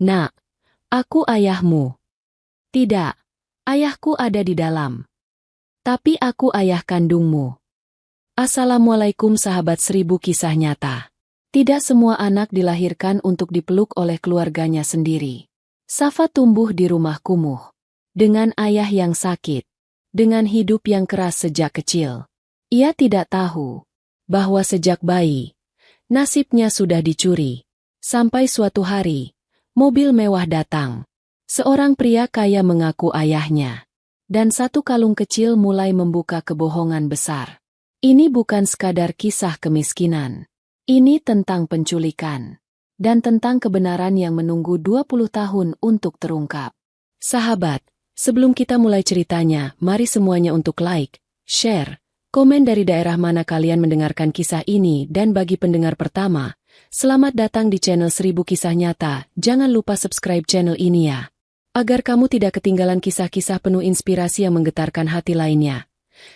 "Nak, aku ayahmu." "Tidak, ayahku ada di dalam. Tapi aku ayah kandungmu." Assalamualaikum sahabat 1000 kisah nyata. Tidak semua anak dilahirkan untuk dipeluk oleh keluarganya sendiri. Safa tumbuh di rumah kumuh. Dengan ayah yang sakit. Dengan hidup yang keras sejak kecil. Ia tidak tahu bahwa sejak bayi, nasibnya sudah dicuri. Sampai suatu hari, mobil mewah datang. Seorang pria kaya mengaku ayahnya. Dan satu kalung kecil mulai membuka kebohongan besar. Ini bukan sekadar kisah kemiskinan. Ini tentang penculikan. Dan tentang kebenaran yang menunggu 20 tahun untuk terungkap. Sahabat, sebelum kita mulai ceritanya, mari semuanya untuk like, share, komen dari daerah mana kalian mendengarkan kisah ini dan bagi pendengar pertama, selamat datang di channel 1000 Kisah Nyata, jangan lupa subscribe channel ini ya. Agar kamu tidak ketinggalan kisah-kisah penuh inspirasi yang menggetarkan hati lainnya.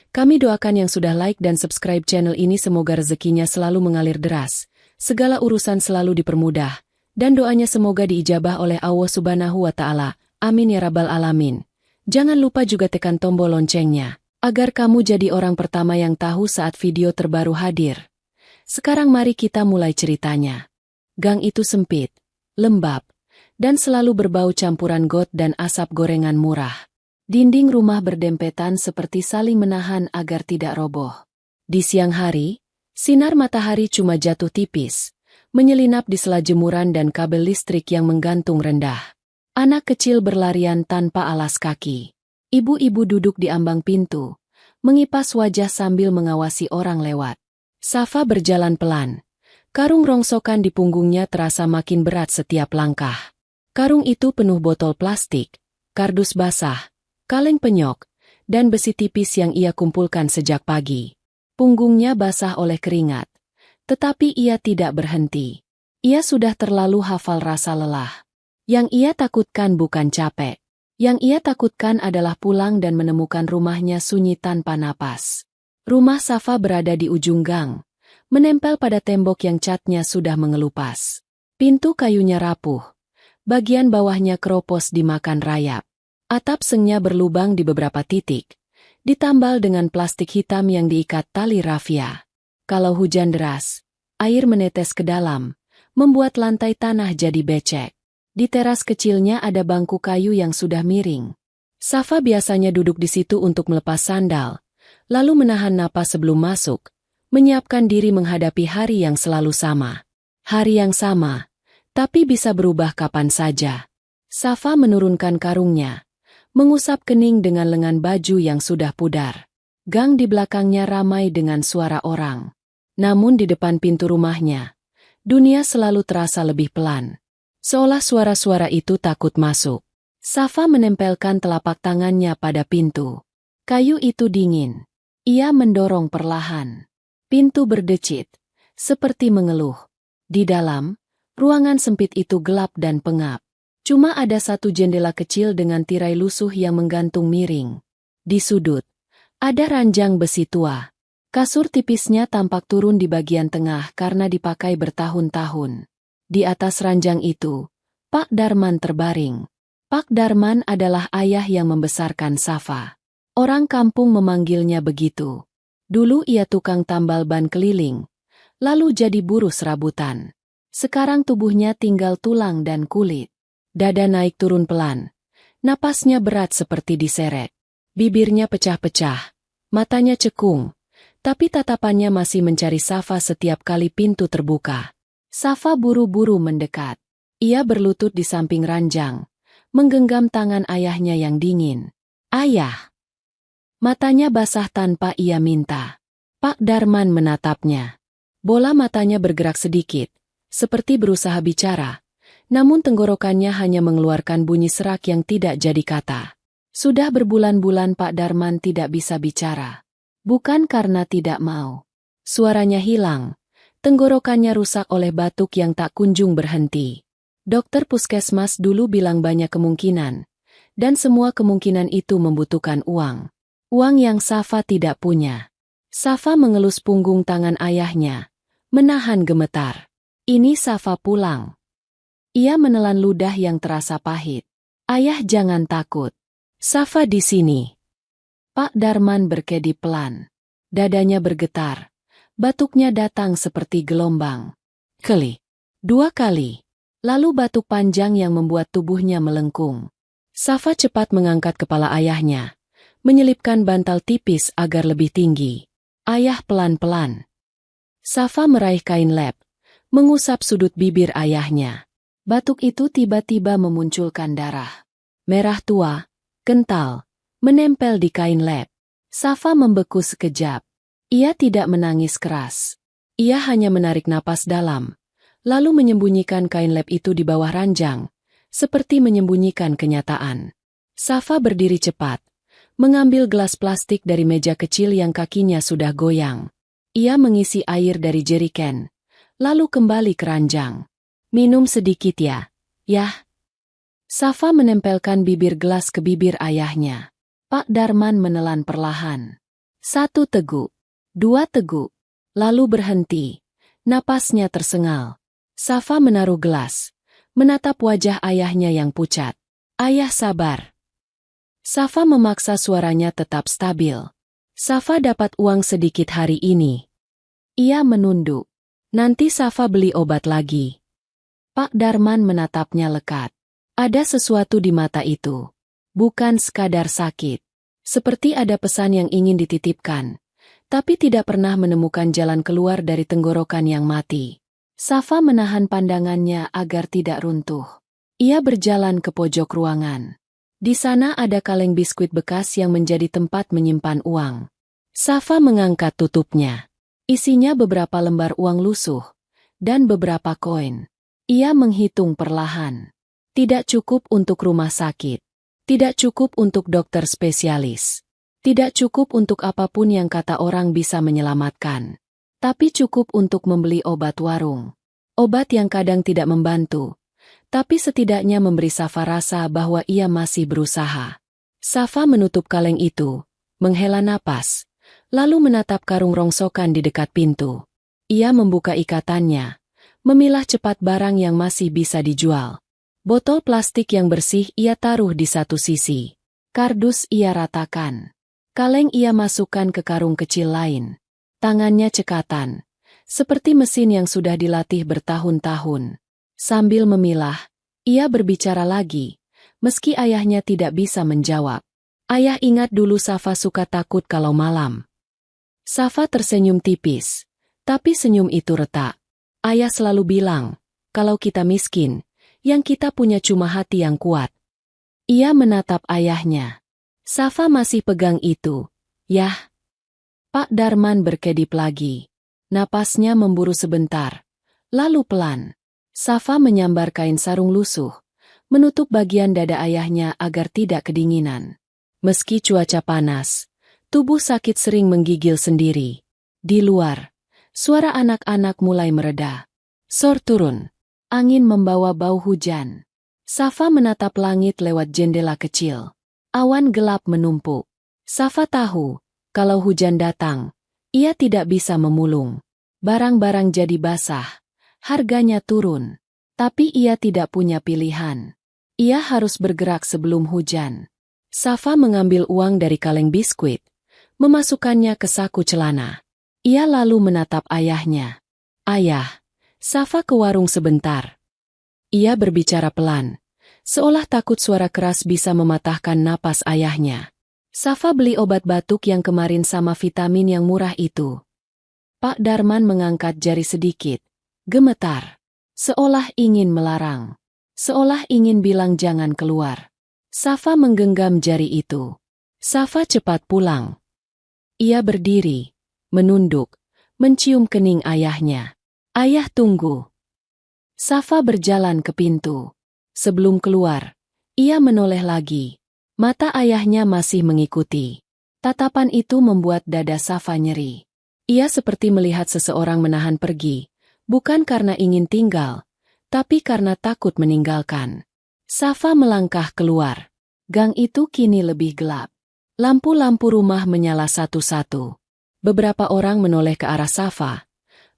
Kami doakan yang sudah like dan subscribe channel ini semoga rezekinya selalu mengalir deras, segala urusan selalu dipermudah, dan doanya semoga diijabah oleh Allah Subhanahu wa Ta'ala. Amin ya Rabbal Alamin. Jangan lupa juga tekan tombol loncengnya, agar kamu jadi orang pertama yang tahu saat video terbaru hadir. Sekarang mari kita mulai ceritanya. Gang itu sempit, lembab, dan selalu berbau campuran got dan asap gorengan murah. Dinding rumah berdempetan seperti saling menahan agar tidak roboh. Di siang hari, sinar matahari cuma jatuh tipis, menyelinap di sela jemuran dan kabel listrik yang menggantung rendah. Anak kecil berlarian tanpa alas kaki. Ibu-ibu duduk di ambang pintu, mengipas wajah sambil mengawasi orang lewat. Safa berjalan pelan. Karung rongsokan di punggungnya terasa makin berat setiap langkah. Karung itu penuh botol plastik, kardus basah, kaleng penyok, dan besi tipis yang ia kumpulkan sejak pagi. Punggungnya basah oleh keringat. Tetapi ia tidak berhenti. Ia sudah terlalu hafal rasa lelah. Yang ia takutkan bukan capek. Yang ia takutkan adalah pulang dan menemukan rumahnya sunyi tanpa napas. Rumah Safa berada di ujung gang, menempel pada tembok yang catnya sudah mengelupas. Pintu kayunya rapuh. Bagian bawahnya keropos dimakan rayap. Atap sengnya berlubang di beberapa titik, ditambal dengan plastik hitam yang diikat tali rafia. Kalau hujan deras, air menetes ke dalam, membuat lantai tanah jadi becek. Di teras kecilnya ada bangku kayu yang sudah miring. Safa biasanya duduk di situ untuk melepas sandal, lalu menahan napas sebelum masuk, menyiapkan diri menghadapi hari yang selalu sama. Hari yang sama, tapi bisa berubah kapan saja. Safa menurunkan karungnya, mengusap kening dengan lengan baju yang sudah pudar. Gang di belakangnya ramai dengan suara orang. Namun di depan pintu rumahnya, dunia selalu terasa lebih pelan. Seolah suara-suara itu takut masuk. Safa menempelkan telapak tangannya pada pintu. Kayu itu dingin. Ia mendorong perlahan. Pintu berdecit, seperti mengeluh. Di dalam, ruangan sempit itu gelap dan pengap. Cuma ada satu jendela kecil dengan tirai lusuh yang menggantung miring. Di sudut, ada ranjang besi tua. Kasur tipisnya tampak turun di bagian tengah karena dipakai bertahun-tahun. Di atas ranjang itu, Pak Darman terbaring. Pak Darman adalah ayah yang membesarkan Safa. Orang kampung memanggilnya begitu. Dulu ia tukang tambal ban keliling, lalu jadi buruh serabutan. Sekarang tubuhnya tinggal tulang dan kulit. Dada naik turun pelan. Napasnya berat seperti diseret. Bibirnya pecah-pecah. Matanya cekung. Tapi tatapannya masih mencari Safa setiap kali pintu terbuka. Safa buru-buru mendekat. Ia berlutut di samping ranjang, menggenggam tangan ayahnya yang dingin. "Ayah!" Matanya basah tanpa ia minta. Pak Darman menatapnya. Bola matanya bergerak sedikit, seperti berusaha bicara. Namun tenggorokannya hanya mengeluarkan bunyi serak yang tidak jadi kata. Sudah berbulan-bulan Pak Darman tidak bisa bicara. Bukan karena tidak mau. Suaranya hilang. Tenggorokannya rusak oleh batuk yang tak kunjung berhenti. Dokter puskesmas dulu bilang banyak kemungkinan. Dan semua kemungkinan itu membutuhkan uang. Uang yang Safa tidak punya. Safa mengelus punggung tangan ayahnya. Menahan gemetar. Ini Safa pulang. Ia menelan ludah yang terasa pahit. Ayah, jangan takut. Safa di sini. Pak Darman berkedip pelan. Dadanya bergetar. Batuknya datang seperti gelombang. Keli. 2 kali. Lalu batuk panjang yang membuat tubuhnya melengkung. Safa cepat mengangkat kepala ayahnya. Menyelipkan bantal tipis agar lebih tinggi. Ayah pelan-pelan. Safa meraih kain lap. Mengusap sudut bibir ayahnya. Batuk itu tiba-tiba memunculkan darah. Merah tua, kental, menempel di kain lap. Safa membeku sekejap. Ia tidak menangis keras. Ia hanya menarik napas dalam, lalu menyembunyikan kain lap itu di bawah ranjang, seperti menyembunyikan kenyataan. Safa berdiri cepat, mengambil gelas plastik dari meja kecil yang kakinya sudah goyang. Ia mengisi air dari jeriken, lalu kembali ke ranjang. Minum sedikit ya. Yah. Safa menempelkan bibir gelas ke bibir ayahnya. Pak Darman menelan perlahan. 1 teguk. 2 teguk. Lalu berhenti. Napasnya tersengal. Safa menaruh gelas. Menatap wajah ayahnya yang pucat. Ayah, sabar. Safa memaksa suaranya tetap stabil. Safa dapat uang sedikit hari ini. Ia menunduk. Nanti Safa beli obat lagi. Pak Darman menatapnya lekat. Ada sesuatu di mata itu. Bukan sekadar sakit. Seperti ada pesan yang ingin dititipkan. Tapi tidak pernah menemukan jalan keluar dari tenggorokan yang mati. Safa menahan pandangannya agar tidak runtuh. Ia berjalan ke pojok ruangan. Di sana ada kaleng biskuit bekas yang menjadi tempat menyimpan uang. Safa mengangkat tutupnya. Isinya beberapa lembar uang lusuh. Dan beberapa koin. Ia menghitung perlahan. Tidak cukup untuk rumah sakit. Tidak cukup untuk dokter spesialis. Tidak cukup untuk apapun yang kata orang bisa menyelamatkan. Tapi cukup untuk membeli obat warung. Obat yang kadang tidak membantu. Tapi setidaknya memberi Safa rasa bahwa ia masih berusaha. Safa menutup kaleng itu, menghela napas, lalu menatap karung rongsokan di dekat pintu. Ia membuka ikatannya. Memilah cepat barang yang masih bisa dijual. Botol plastik yang bersih ia taruh di satu sisi. Kardus ia ratakan. Kaleng ia masukkan ke karung kecil lain. Tangannya cekatan. Seperti mesin yang sudah dilatih bertahun-tahun. Sambil memilah, ia berbicara lagi. Meski ayahnya tidak bisa menjawab. Ayah, ingat dulu Safa suka takut kalau malam. Safa tersenyum tipis. Tapi senyum itu retak. Ayah selalu bilang, kalau kita miskin, yang kita punya cuma hati yang kuat. Ia menatap ayahnya. Safa masih pegang itu. Yah. Pak Darman berkedip lagi. Napasnya memburu sebentar. Lalu pelan. Safa menyambar kain sarung lusuh, menutup bagian dada ayahnya agar tidak kedinginan. Meski cuaca panas, tubuh sakit sering menggigil sendiri. Di luar, suara anak-anak mulai mereda. Sor turun. Angin membawa bau hujan. Safa menatap langit lewat jendela kecil. Awan gelap menumpuk. Safa tahu, kalau hujan datang, ia tidak bisa memulung. Barang-barang jadi basah. Harganya turun. Tapi ia tidak punya pilihan. Ia harus bergerak sebelum hujan. Safa mengambil uang dari kaleng biskuit, memasukkannya ke saku celana. Ia lalu menatap ayahnya. Ayah. Safa ke warung sebentar. Ia berbicara pelan, seolah takut suara keras bisa mematahkan napas ayahnya. Safa beli obat batuk yang kemarin sama vitamin yang murah itu. Pak Darman mengangkat jari sedikit, gemetar. Seolah ingin melarang. Seolah ingin bilang jangan keluar. Safa menggenggam jari itu. Safa cepat pulang. Ia berdiri, menunduk, mencium kening ayahnya. Ayah, tunggu. Safa berjalan ke pintu. Sebelum keluar, ia menoleh lagi. Mata ayahnya masih mengikuti. Tatapan itu membuat dada Safa nyeri. Ia seperti melihat seseorang menahan pergi, bukan karena ingin tinggal, tapi karena takut meninggalkan. Safa melangkah keluar. Gang itu kini lebih gelap. Lampu-lampu rumah menyala satu-satu. Beberapa orang menoleh ke arah Safa,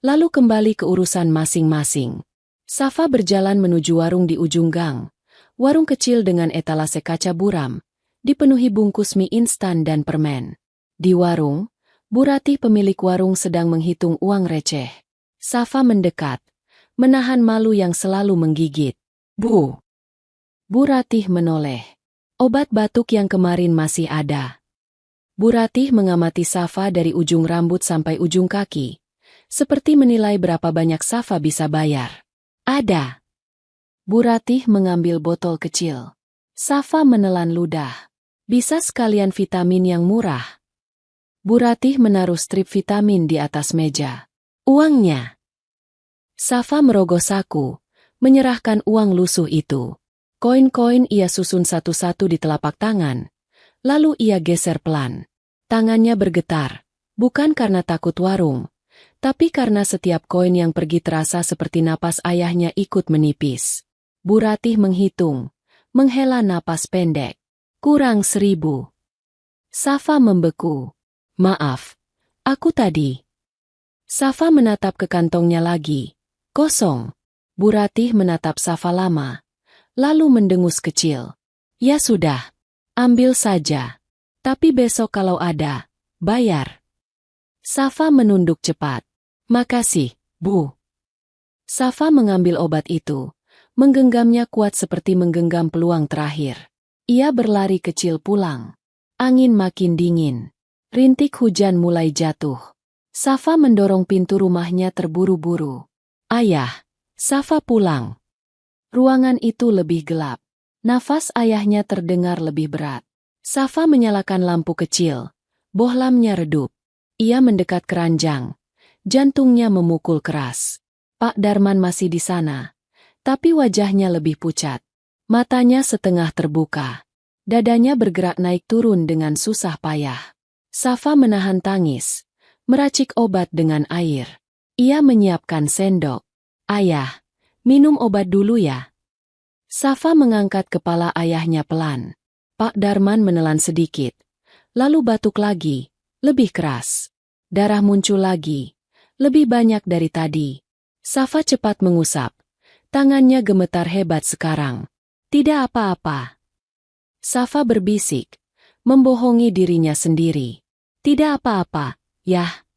lalu kembali ke urusan masing-masing. Safa berjalan menuju warung di ujung gang. Warung kecil dengan etalase kaca buram, dipenuhi bungkus mie instan dan permen. Di warung, Bu Ratih pemilik warung sedang menghitung uang receh. Safa mendekat, menahan malu yang selalu menggigit. Bu Ratih menoleh. Obat batuk yang kemarin masih ada. Bu Ratih mengamati Safa dari ujung rambut sampai ujung kaki, seperti menilai berapa banyak Safa bisa bayar. Ada. Bu Ratih mengambil botol kecil. Safa menelan ludah. Bisa sekalian vitamin yang murah. Bu Ratih menaruh strip vitamin di atas meja. Uangnya. Safa merogoh saku, menyerahkan uang lusuh itu. Koin-koin ia susun satu-satu di telapak tangan. Lalu ia geser pelan. Tangannya bergetar, bukan karena takut warung, tapi karena setiap koin yang pergi terasa seperti napas ayahnya ikut menipis. Bu Ratih menghitung, menghela napas pendek. Kurang 1.000. Safa membeku. Maaf, aku tadi. Safa menatap ke kantongnya lagi. Kosong. Bu Ratih menatap Safa lama, lalu mendengus kecil. Ya sudah, ambil saja. Tapi besok kalau ada, bayar. Safa menunduk cepat. Makasih, Bu. Safa mengambil obat itu, menggenggamnya kuat seperti menggenggam peluang terakhir. Ia berlari kecil pulang. Angin makin dingin. Rintik hujan mulai jatuh. Safa mendorong pintu rumahnya terburu-buru. Ayah, Safa pulang. Ruangan itu lebih gelap. Nafas ayahnya terdengar lebih berat. Safa menyalakan lampu kecil. Bohlamnya redup. Ia mendekat keranjang. Jantungnya memukul keras. Pak Darman masih di sana. Tapi wajahnya lebih pucat. Matanya setengah terbuka. Dadanya bergerak naik turun dengan susah payah. Safa menahan tangis. Meracik obat dengan air. Ia menyiapkan sendok. Ayah, minum obat dulu ya. Safa mengangkat kepala ayahnya pelan. Pak Darman menelan sedikit. Lalu batuk lagi, lebih keras. Darah muncul lagi, lebih banyak dari tadi. Safa cepat mengusap. Tangannya gemetar hebat sekarang. Tidak apa-apa. Safa berbisik, membohongi dirinya sendiri. Tidak apa-apa, yah.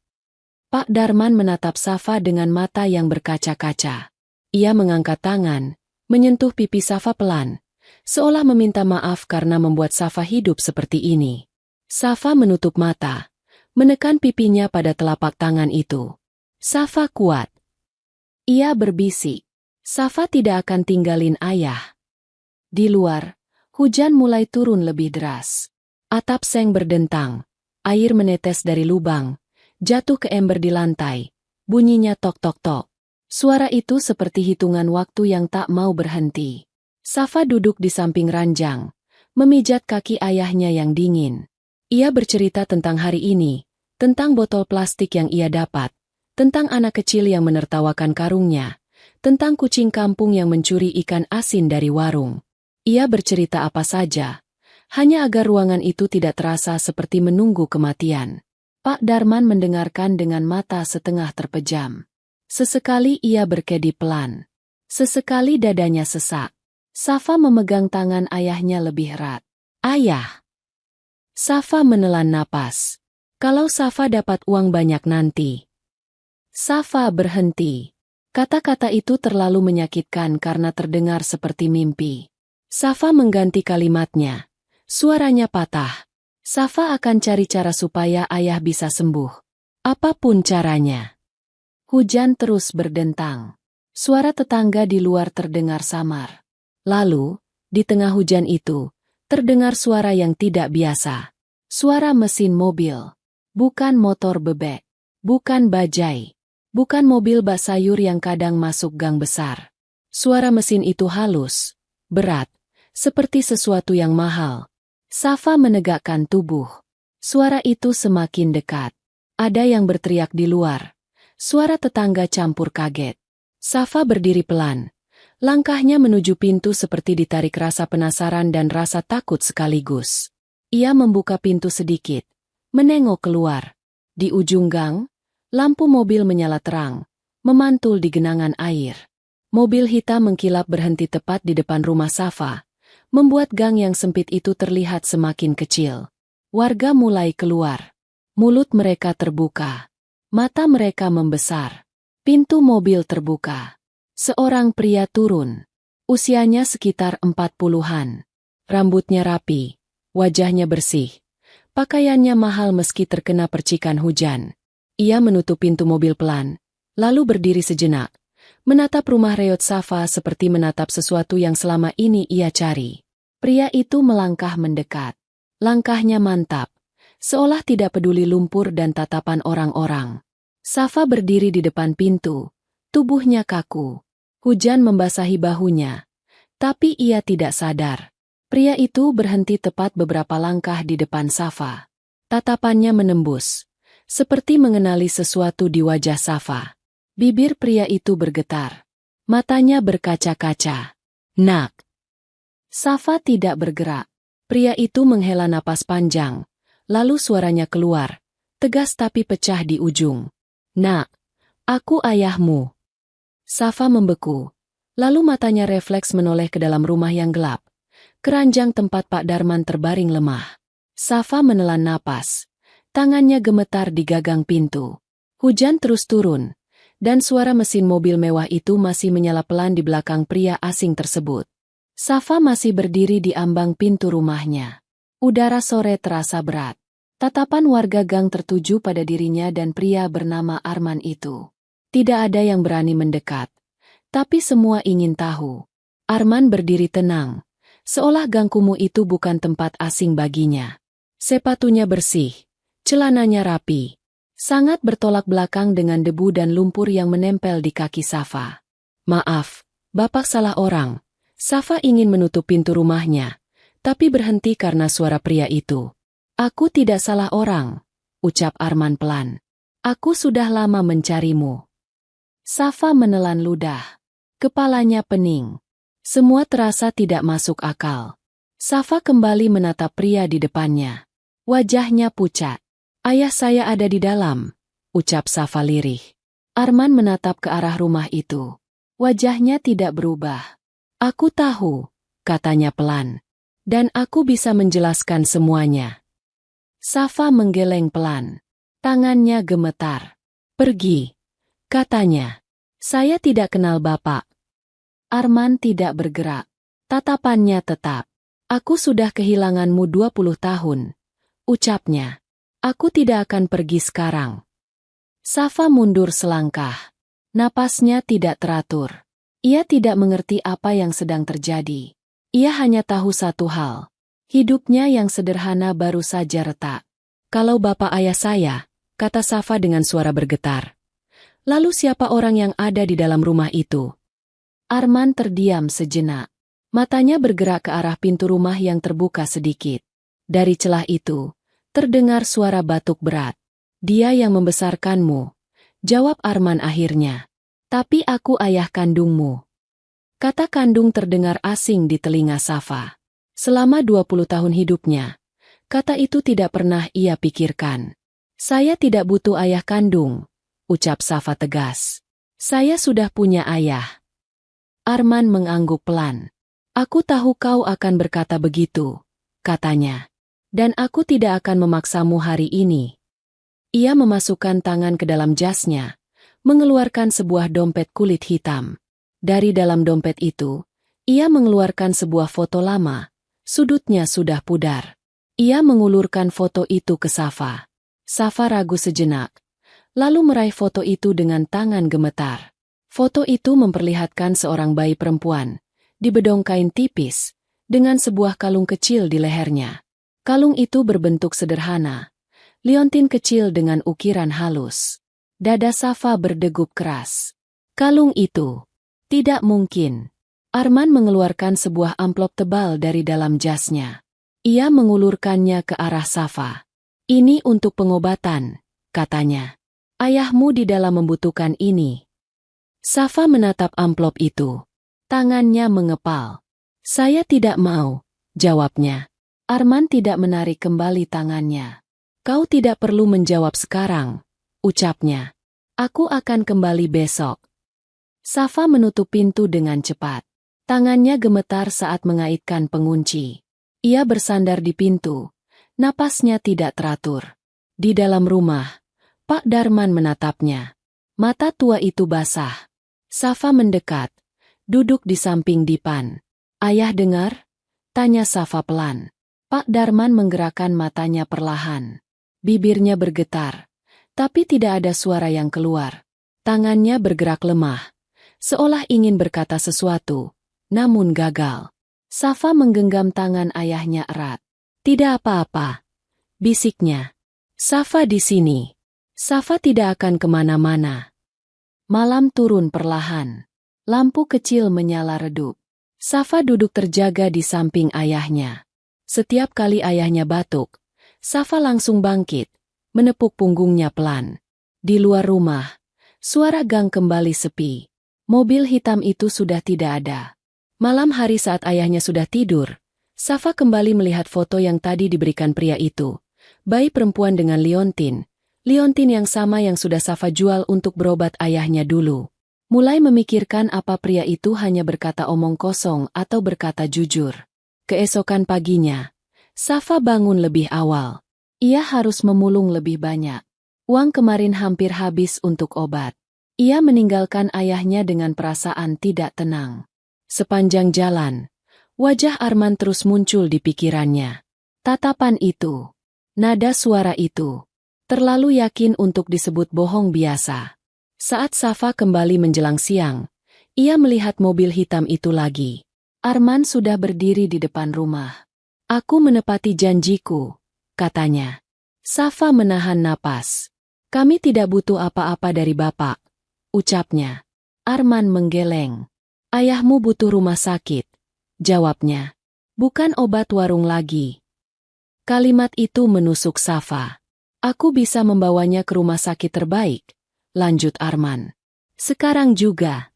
Pak Darman menatap Safa dengan mata yang berkaca-kaca. Ia mengangkat tangan, menyentuh pipi Safa pelan, seolah meminta maaf karena membuat Safa hidup seperti ini. Safa menutup mata, menekan pipinya pada telapak tangan itu. Safa kuat. Ia berbisik. Safa tidak akan tinggalin ayah. Di luar, hujan mulai turun lebih deras. Atap seng berdentang. Air menetes dari lubang, jatuh ke ember di lantai. Bunyinya tok-tok-tok. Suara itu seperti hitungan waktu yang tak mau berhenti. Safa duduk di samping ranjang, memijat kaki ayahnya yang dingin. Ia bercerita tentang hari ini, tentang botol plastik yang ia dapat, tentang anak kecil yang menertawakan karungnya, tentang kucing kampung yang mencuri ikan asin dari warung. Ia bercerita apa saja, hanya agar ruangan itu tidak terasa seperti menunggu kematian. Pak Darman mendengarkan dengan mata setengah terpejam. Sesekali ia berkedip pelan. Sesekali dadanya sesak. Safa memegang tangan ayahnya lebih erat. Ayah. Safa menelan napas. Kalau Safa dapat uang banyak nanti. Safa berhenti. Kata-kata itu terlalu menyakitkan karena terdengar seperti mimpi. Safa mengganti kalimatnya. Suaranya patah. Safa akan cari cara supaya ayah bisa sembuh. Apapun caranya. Hujan terus berdentang. Suara tetangga di luar terdengar samar. Lalu, di tengah hujan itu, terdengar suara yang tidak biasa. Suara mesin mobil. Bukan motor bebek. Bukan bajai. Bukan mobil bak sayur yang kadang masuk gang besar. Suara mesin itu halus, berat, seperti sesuatu yang mahal. Safa menegakkan tubuh. Suara itu semakin dekat. Ada yang berteriak di luar. Suara tetangga campur kaget. Safa berdiri pelan. Langkahnya menuju pintu seperti ditarik rasa penasaran dan rasa takut sekaligus. Ia membuka pintu sedikit, menengok keluar. Di ujung gang, lampu mobil menyala terang, memantul di genangan air. Mobil hitam mengkilap berhenti tepat di depan rumah Safa, membuat gang yang sempit itu terlihat semakin kecil. Warga mulai keluar. Mulut mereka terbuka. Mata mereka membesar. Pintu mobil terbuka. Seorang pria turun. Usianya sekitar 40-an. Rambutnya rapi. Wajahnya bersih. Pakaiannya mahal meski terkena percikan hujan. Ia menutup pintu mobil pelan, lalu berdiri sejenak, menatap rumah reot Safa seperti menatap sesuatu yang selama ini ia cari. Pria itu melangkah mendekat. Langkahnya mantap, seolah tidak peduli lumpur dan tatapan orang-orang. Safa berdiri di depan pintu, tubuhnya kaku. Hujan membasahi bahunya, tapi ia tidak sadar. Pria itu berhenti tepat beberapa langkah di depan Safa. Tatapannya menembus, seperti mengenali sesuatu di wajah Safa. Bibir pria itu bergetar. Matanya berkaca-kaca. Nak. Safa tidak bergerak. Pria itu menghela napas panjang, lalu suaranya keluar, tegas tapi pecah di ujung. Nak, aku ayahmu. Safa membeku, lalu matanya refleks menoleh ke dalam rumah yang gelap. Keranjang tempat Pak Darman terbaring lemah. Safa menelan napas. Tangannya gemetar di gagang pintu. Hujan terus turun, dan suara mesin mobil mewah itu masih menyala pelan di belakang pria asing tersebut. Safa masih berdiri di ambang pintu rumahnya. Udara sore terasa berat. Tatapan warga gang tertuju pada dirinya dan pria bernama Arman itu. Tidak ada yang berani mendekat, tapi semua ingin tahu. Arman berdiri tenang. Seolah gang kumuh itu bukan tempat asing baginya. Sepatunya bersih, celananya rapi. Sangat bertolak belakang dengan debu dan lumpur yang menempel di kaki Safa. Maaf, Bapak salah orang. Safa ingin menutup pintu rumahnya, tapi berhenti karena suara pria itu. Aku tidak salah orang, ucap Arman pelan. Aku sudah lama mencarimu. Safa menelan ludah. Kepalanya pening. Semua terasa tidak masuk akal. Safa kembali menatap pria di depannya. Wajahnya pucat. Ayah saya ada di dalam, ucap Safa lirih. Arman menatap ke arah rumah itu. Wajahnya tidak berubah. Aku tahu, katanya pelan. Dan aku bisa menjelaskan semuanya. Safa menggeleng pelan. Tangannya gemetar. Pergi, katanya. Saya tidak kenal Bapak. Arman tidak bergerak. Tatapannya tetap. Aku sudah kehilanganmu 20 tahun. Ucapnya. Aku tidak akan pergi sekarang. Safa mundur selangkah. Napasnya tidak teratur. Ia tidak mengerti apa yang sedang terjadi. Ia hanya tahu satu hal. Hidupnya yang sederhana baru saja retak. Kalau Bapak ayah saya, kata Safa dengan suara bergetar. Lalu siapa orang yang ada di dalam rumah itu? Arman terdiam sejenak. Matanya bergerak ke arah pintu rumah yang terbuka sedikit. Dari celah itu, terdengar suara batuk berat. Dia yang membesarkanmu, jawab Arman akhirnya. Tapi aku ayah kandungmu. Kata kandung terdengar asing di telinga Safa. Selama 20 tahun hidupnya, kata itu tidak pernah ia pikirkan. Saya tidak butuh ayah kandung, ucap Safa tegas. Saya sudah punya ayah. Arman mengangguk pelan. Aku tahu kau akan berkata begitu, katanya. Dan aku tidak akan memaksamu hari ini. Ia memasukkan tangan ke dalam jasnya, mengeluarkan sebuah dompet kulit hitam. Dari dalam dompet itu, ia mengeluarkan sebuah foto lama. Sudutnya sudah pudar. Ia mengulurkan foto itu ke Safa. Safa ragu sejenak, lalu meraih foto itu dengan tangan gemetar. Foto itu memperlihatkan seorang bayi perempuan, di bedong kain tipis, dengan sebuah kalung kecil di lehernya. Kalung itu berbentuk sederhana, liontin kecil dengan ukiran halus. Dada Safa berdegup keras. Kalung itu. Tidak mungkin. Arman mengeluarkan sebuah amplop tebal dari dalam jasnya. Ia mengulurkannya ke arah Safa. Ini untuk pengobatan, katanya. Ayahmu di dalam membutuhkan ini. Safa menatap amplop itu. Tangannya mengepal. Saya tidak mau, jawabnya. Arman tidak menarik kembali tangannya. Kau tidak perlu menjawab sekarang, ucapnya. Aku akan kembali besok. Safa menutup pintu dengan cepat. Tangannya gemetar saat mengaitkan pengunci. Ia bersandar di pintu. Napasnya tidak teratur. Di dalam rumah, Pak Darman menatapnya. Mata tua itu basah. Safa mendekat, duduk di samping Dipan. "Ayah dengar?" tanya Safa pelan. Pak Darman menggerakkan matanya perlahan. Bibirnya bergetar, tapi tidak ada suara yang keluar. Tangannya bergerak lemah, seolah ingin berkata sesuatu, namun gagal. Safa menggenggam tangan ayahnya erat. "Tidak apa-apa," bisiknya. "Safa di sini. Safa tidak akan kemana-mana." Malam turun perlahan. Lampu kecil menyala redup. Safa duduk terjaga di samping ayahnya. Setiap kali ayahnya batuk, Safa langsung bangkit, menepuk punggungnya pelan. Di luar rumah, suara gang kembali sepi. Mobil hitam itu sudah tidak ada. Malam hari saat ayahnya sudah tidur, Safa kembali melihat foto yang tadi diberikan pria itu. Bayi perempuan dengan liontin. Liontin yang sama yang sudah Safa jual untuk berobat ayahnya dulu. Mulai memikirkan apa pria itu hanya berkata omong kosong atau berkata jujur. Keesokan paginya, Safa bangun lebih awal. Ia harus memulung lebih banyak. Uang kemarin hampir habis untuk obat. Ia meninggalkan ayahnya dengan perasaan tidak tenang. Sepanjang jalan, wajah Arman terus muncul di pikirannya. Tatapan itu, nada suara itu, terlalu yakin untuk disebut bohong biasa. Saat Safa kembali menjelang siang, ia melihat mobil hitam itu lagi. Arman sudah berdiri di depan rumah. "Aku menepati janjiku," katanya. Safa menahan napas. "Kami tidak butuh apa-apa dari Bapak," ucapnya. Arman menggeleng. "Ayahmu butuh rumah sakit," jawabnya. "Bukan obat warung lagi." Kalimat itu menusuk Safa. "Aku bisa membawanya ke rumah sakit terbaik," lanjut Arman. "Sekarang juga."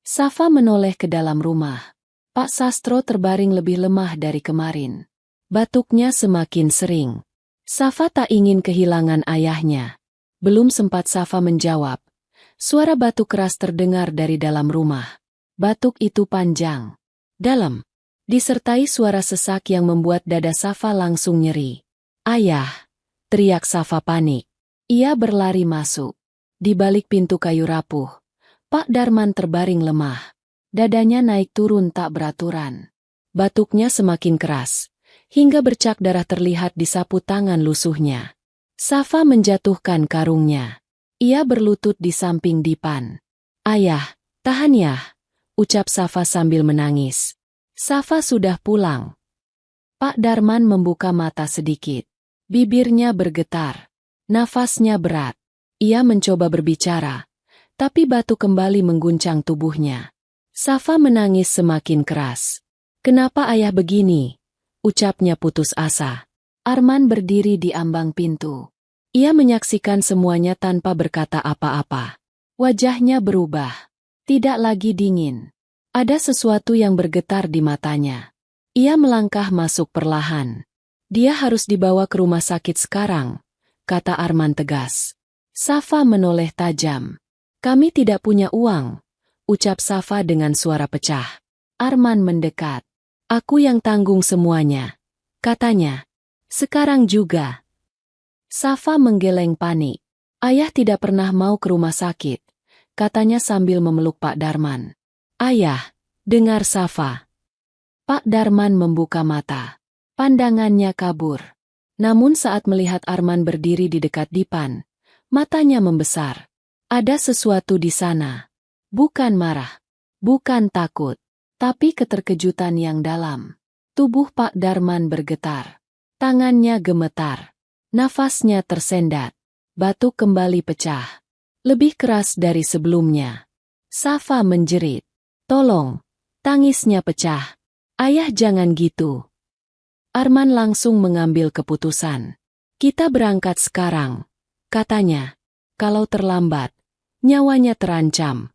Safa menoleh ke dalam rumah. Pak Sastro terbaring lebih lemah dari kemarin. Batuknya semakin sering. Safa tak ingin kehilangan ayahnya. Belum sempat Safa menjawab, suara batuk keras terdengar dari dalam rumah. Batuk itu panjang, dalam, disertai suara sesak yang membuat dada Safa langsung nyeri. "Ayah!" teriak Safa panik. Ia berlari masuk. Di balik pintu kayu rapuh, Pak Darman terbaring lemah. Dadanya naik turun tak beraturan. Batuknya semakin keras, hingga bercak darah terlihat di sapu tangan lusuhnya. Safa menjatuhkan karungnya. Ia berlutut di samping Dipan. "Ayah, tahan ya," ucap Safa sambil menangis. "Safa sudah pulang." Pak Darman membuka mata sedikit. Bibirnya bergetar. Nafasnya berat. Ia mencoba berbicara, tapi batuk kembali mengguncang tubuhnya. Safa menangis semakin keras. "Kenapa ayah begini?" ucapnya putus asa. Arman berdiri di ambang pintu. Ia menyaksikan semuanya tanpa berkata apa-apa. Wajahnya berubah. Tidak lagi dingin. Ada sesuatu yang bergetar di matanya. Ia melangkah masuk perlahan. "Dia harus dibawa ke rumah sakit sekarang," kata Arman tegas. Safa menoleh tajam. "Kami tidak punya uang," ucap Safa dengan suara pecah. Arman mendekat. "Aku yang tanggung semuanya," katanya. "Sekarang juga." Safa menggeleng panik. "Ayah tidak pernah mau ke rumah sakit," katanya sambil memeluk Pak Darman. "Ayah, dengar Safa." Pak Darman membuka mata. Pandangannya kabur. Namun saat melihat Arman berdiri di dekat Dipan, matanya membesar. Ada sesuatu di sana. Bukan marah, bukan takut, tapi keterkejutan yang dalam. Tubuh Pak Darman bergetar. Tangannya gemetar. Nafasnya tersendat. Batuk kembali pecah. Lebih keras dari sebelumnya. Safa menjerit. "Tolong!" Tangisnya pecah. "Ayah jangan gitu." Arman langsung mengambil keputusan. "Kita berangkat sekarang," katanya. "Kalau terlambat, nyawanya terancam."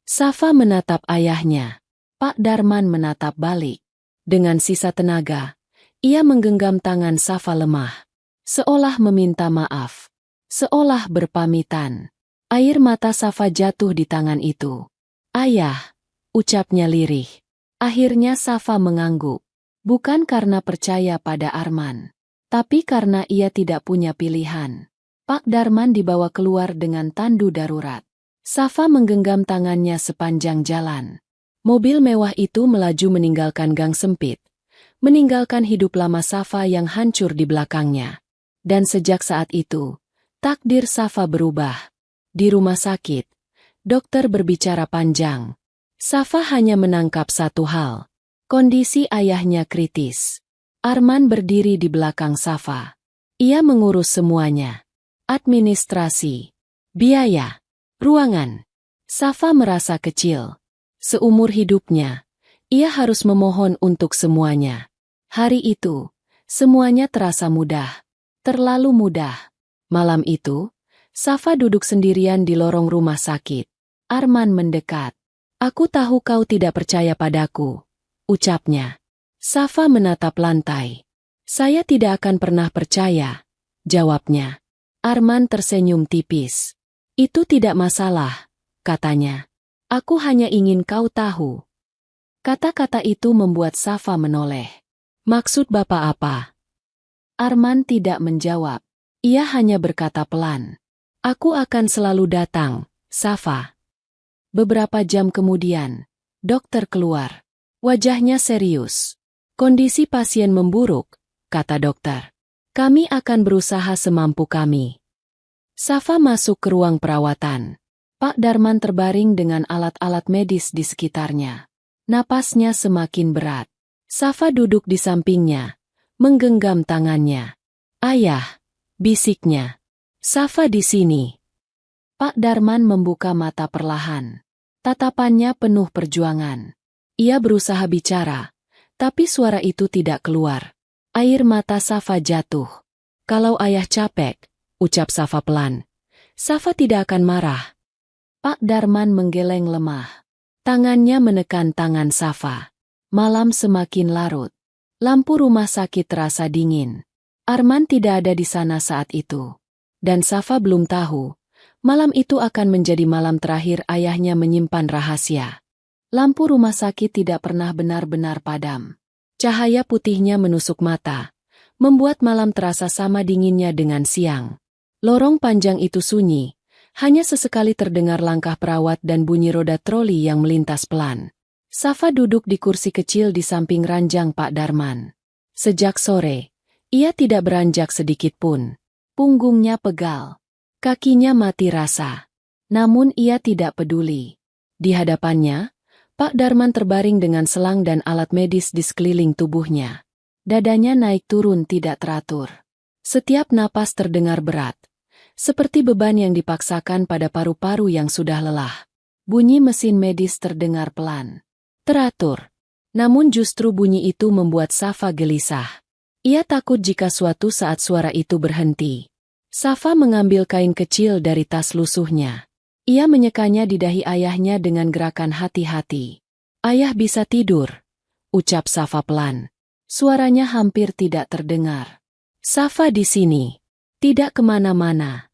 Safa menatap ayahnya. Pak Darman menatap balik. Dengan sisa tenaga, ia menggenggam tangan Safa lemah. Seolah meminta maaf. Seolah berpamitan. Air mata Safa jatuh di tangan itu. Ayah, ucapnya lirih. Akhirnya Safa mengangguk. Bukan karena percaya pada Arman, tapi karena ia tidak punya pilihan. Pak Darman dibawa keluar dengan tandu darurat. Safa menggenggam tangannya sepanjang jalan. Mobil mewah itu melaju meninggalkan gang sempit, meninggalkan hidup lama Safa yang hancur di belakangnya. Dan sejak saat itu, takdir Safa berubah. Di rumah sakit, dokter berbicara panjang. Safa hanya menangkap satu hal. Kondisi ayahnya kritis. Arman berdiri di belakang Safa. Ia mengurus semuanya. Administrasi, biaya, ruangan. Safa merasa kecil. Seumur hidupnya, ia harus memohon untuk semuanya. Hari itu, semuanya terasa mudah. Terlalu mudah. Malam itu, Safa duduk sendirian di lorong rumah sakit. Arman mendekat. Aku tahu kau tidak percaya padaku, ucapnya. Safa menatap lantai. Saya tidak akan pernah percaya, jawabnya. Arman tersenyum tipis. Itu tidak masalah, katanya. Aku hanya ingin kau tahu. Kata-kata itu membuat Safa menoleh. Maksud Bapak apa? Arman tidak menjawab. Ia hanya berkata pelan. Aku akan selalu datang, Safa. Beberapa jam kemudian, dokter keluar. Wajahnya serius. Kondisi pasien memburuk, kata dokter. Kami akan berusaha semampu kami. Safa masuk ke ruang perawatan. Pak Darman terbaring dengan alat-alat medis di sekitarnya. Napasnya semakin berat. Safa duduk di sampingnya, menggenggam tangannya. Ayah, bisiknya. Safa di sini. Pak Darman membuka mata perlahan. Tatapannya penuh perjuangan. Ia berusaha bicara, tapi suara itu tidak keluar. Air mata Safa jatuh. Kalau ayah capek, ucap Safa pelan. Safa tidak akan marah. Pak Darman menggeleng lemah. Tangannya menekan tangan Safa. Malam semakin larut. Lampu rumah sakit terasa dingin. Arman tidak ada di sana saat itu. Dan Safa belum tahu. Malam itu akan menjadi malam terakhir ayahnya menyimpan rahasia. Lampu rumah sakit tidak pernah benar-benar padam. Cahaya putihnya menusuk mata, membuat malam terasa sama dinginnya dengan siang. Lorong panjang itu sunyi, hanya sesekali terdengar langkah perawat dan bunyi roda troli yang melintas pelan. Safa duduk di kursi kecil di samping ranjang Pak Darman. Sejak sore, ia tidak beranjak sedikit pun. Punggungnya pegal. Kakinya mati rasa. Namun ia tidak peduli. Di hadapannya, Pak Darman terbaring dengan selang dan alat medis di sekeliling tubuhnya. Dadanya naik turun tidak teratur. Setiap napas terdengar berat. Seperti beban yang dipaksakan pada paru-paru yang sudah lelah. Bunyi mesin medis terdengar pelan. Teratur. Namun justru bunyi itu membuat Safa gelisah. Ia takut jika suatu saat suara itu berhenti. Safa mengambil kain kecil dari tas lusuhnya. Ia menyekanya di dahi ayahnya dengan gerakan hati-hati. Ayah bisa tidur, ucap Safa pelan. Suaranya hampir tidak terdengar. Safa di sini, tidak kemana-mana.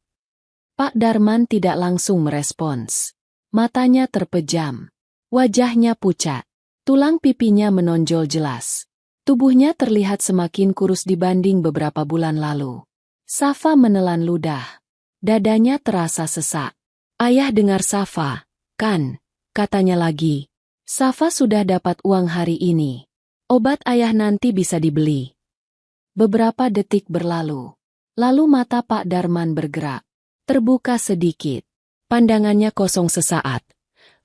Pak Darman tidak langsung merespons. Matanya terpejam. Wajahnya pucat. Tulang pipinya menonjol jelas. Tubuhnya terlihat semakin kurus dibanding beberapa bulan lalu. Safa menelan ludah. Dadanya terasa sesak. Ayah dengar Safa, kan? Katanya lagi. Safa sudah dapat uang hari ini. Obat ayah nanti bisa dibeli. Beberapa detik berlalu. Lalu mata Pak Darman bergerak. Terbuka sedikit. Pandangannya kosong sesaat.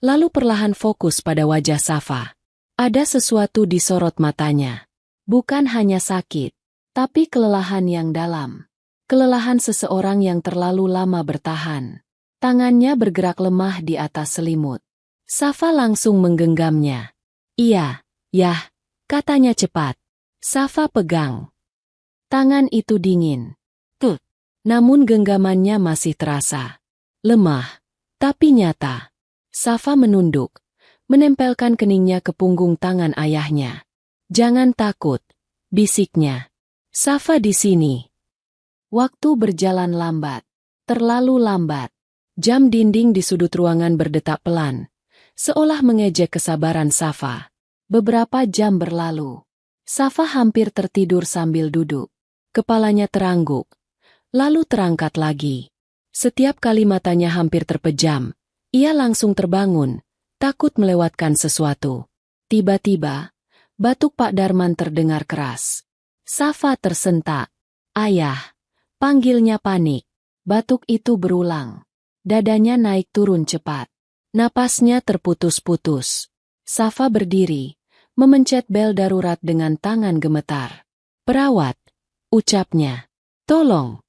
Lalu perlahan fokus pada wajah Safa. Ada sesuatu di sorot matanya. Bukan hanya sakit, tapi kelelahan yang dalam. Kelelahan seseorang yang terlalu lama bertahan. Tangannya bergerak lemah di atas selimut. Safa langsung menggenggamnya. Iya, yah, katanya cepat. Safa pegang. Tangan itu dingin. Tuh. Namun genggamannya masih terasa. Lemah, tapi nyata. Safa menunduk, menempelkan keningnya ke punggung tangan ayahnya. Jangan takut, bisiknya. Safa di sini. Waktu berjalan lambat. Terlalu lambat. Jam dinding di sudut ruangan berdetak pelan. seolah mengejek kesabaran Safa. Beberapa jam berlalu. Safa hampir tertidur sambil duduk. Kepalanya terangguk, lalu terangkat lagi. Setiap kali matanya hampir terpejam, ia langsung terbangun, takut melewatkan sesuatu. Tiba-tiba, batuk Pak Darman terdengar keras. Safa tersentak. "Ayah!" Panggilnya panik. Batuk itu berulang. Dadanya naik turun cepat. Napasnya terputus-putus. Safa berdiri, memencet bel darurat dengan tangan gemetar. "Perawat," ucapnya. "Tolong."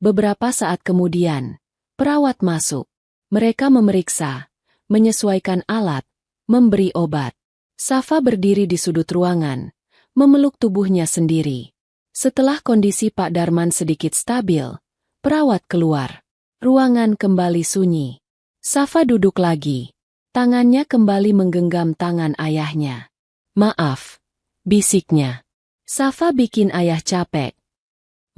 Beberapa saat kemudian, perawat masuk. Mereka memeriksa, menyesuaikan alat, memberi obat. Safa berdiri di sudut ruangan, memeluk tubuhnya sendiri. Setelah kondisi Pak Darman sedikit stabil, perawat keluar. Ruangan kembali sunyi. Safa duduk lagi. Tangannya kembali menggenggam tangan ayahnya. "Maaf," bisiknya. Safa bikin ayah capek.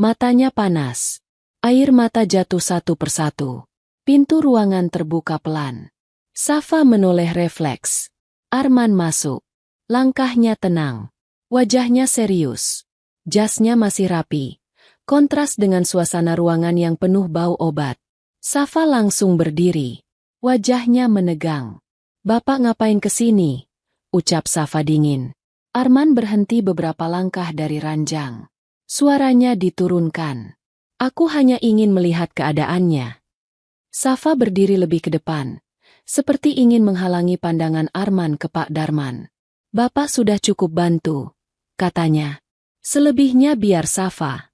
Matanya panas. Air mata jatuh satu persatu. Pintu ruangan terbuka pelan. Safa menoleh refleks. Arman masuk. Langkahnya tenang. Wajahnya serius. Jasnya masih rapi. Kontras dengan suasana ruangan yang penuh bau obat. Safa langsung berdiri. Wajahnya menegang. "Bapak ngapain kesini?" ucap Safa dingin. Arman berhenti beberapa langkah dari ranjang. Suaranya diturunkan. "Aku hanya ingin melihat keadaannya." Safa berdiri lebih ke depan, seperti ingin menghalangi pandangan Arman ke Pak Darman. "Bapak sudah cukup bantu," katanya. "Selebihnya biar Safa."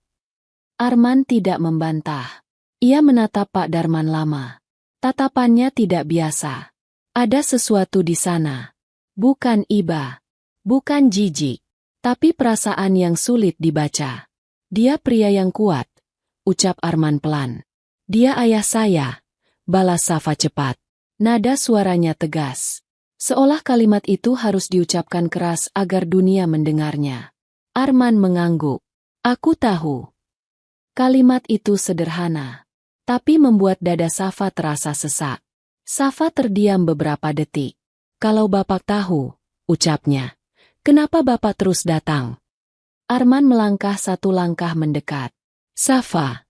Arman tidak membantah. Ia menatap Pak Darman lama. Tatapannya tidak biasa. Ada sesuatu di sana. Bukan iba. Bukan jijik. Tapi perasaan yang sulit dibaca. "Dia pria yang kuat," ucap Arman pelan. "Dia ayah saya," balas Safa cepat. Nada suaranya tegas. Seolah kalimat itu harus diucapkan keras agar dunia mendengarnya. Arman mengangguk. "Aku tahu." Kalimat itu sederhana, tapi membuat dada Safa terasa sesak. Safa terdiam beberapa detik. "Kalau Bapak tahu," ucapnya, "kenapa Bapak terus datang?" Arman melangkah satu langkah mendekat. "Safa,"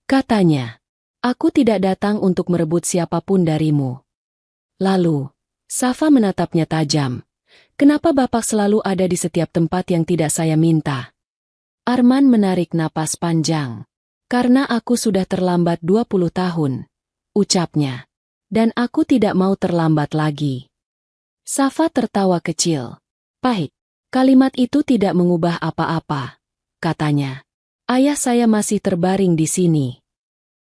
katanya, "aku tidak datang untuk merebut siapapun darimu." Lalu, Safa menatapnya tajam. "Kenapa Bapak selalu ada di setiap tempat yang tidak saya minta?" Arman menarik napas panjang. "Karena aku sudah terlambat 20 tahun," ucapnya. "Dan aku tidak mau terlambat lagi." Safa tertawa kecil. "Pahit." "Kalimat itu tidak mengubah apa-apa," katanya. "Ayah saya masih terbaring di sini."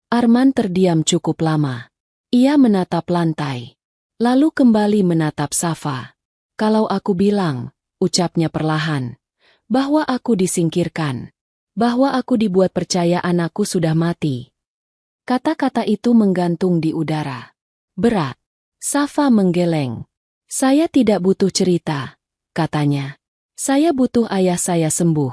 Arman terdiam cukup lama. Ia menatap lantai, lalu kembali menatap Safa. "Kalau aku bilang," ucapnya perlahan, "bahwa aku disingkirkan, bahwa aku dibuat percaya anakku sudah mati." Kata-kata itu menggantung di udara. Berat. Safa menggeleng. "Saya tidak butuh cerita," katanya. "Saya butuh ayah saya sembuh."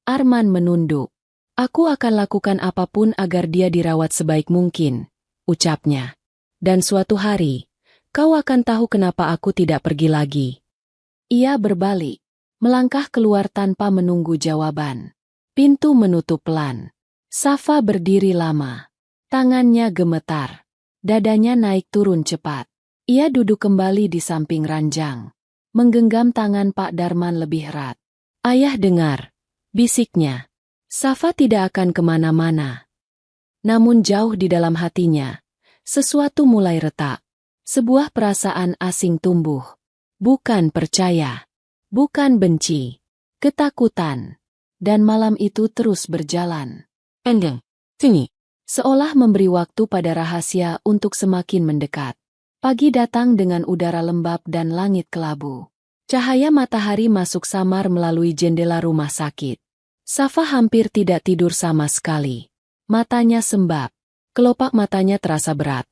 Arman menunduk. "Aku akan lakukan apapun agar dia dirawat sebaik mungkin," ucapnya. "Dan suatu hari, kau akan tahu kenapa aku tidak pergi lagi." Ia berbalik, melangkah keluar tanpa menunggu jawaban. Pintu menutup pelan. Safa berdiri lama. Tangannya gemetar. Dadanya naik turun cepat. Ia duduk kembali di samping ranjang, menggenggam tangan Pak Darman lebih erat. "Ayah dengar," bisiknya. "Safa tidak akan kemana-mana." Namun jauh di dalam hatinya, sesuatu mulai retak. Sebuah perasaan asing tumbuh. Bukan percaya. Bukan benci. Ketakutan. Dan malam itu terus berjalan. Endeng. Sini. Seolah memberi waktu pada rahasia untuk semakin mendekat. Pagi datang dengan udara lembab dan langit kelabu. Cahaya matahari masuk samar melalui jendela rumah sakit. Safa hampir tidak tidur sama sekali. Matanya sembab. Kelopak matanya terasa berat.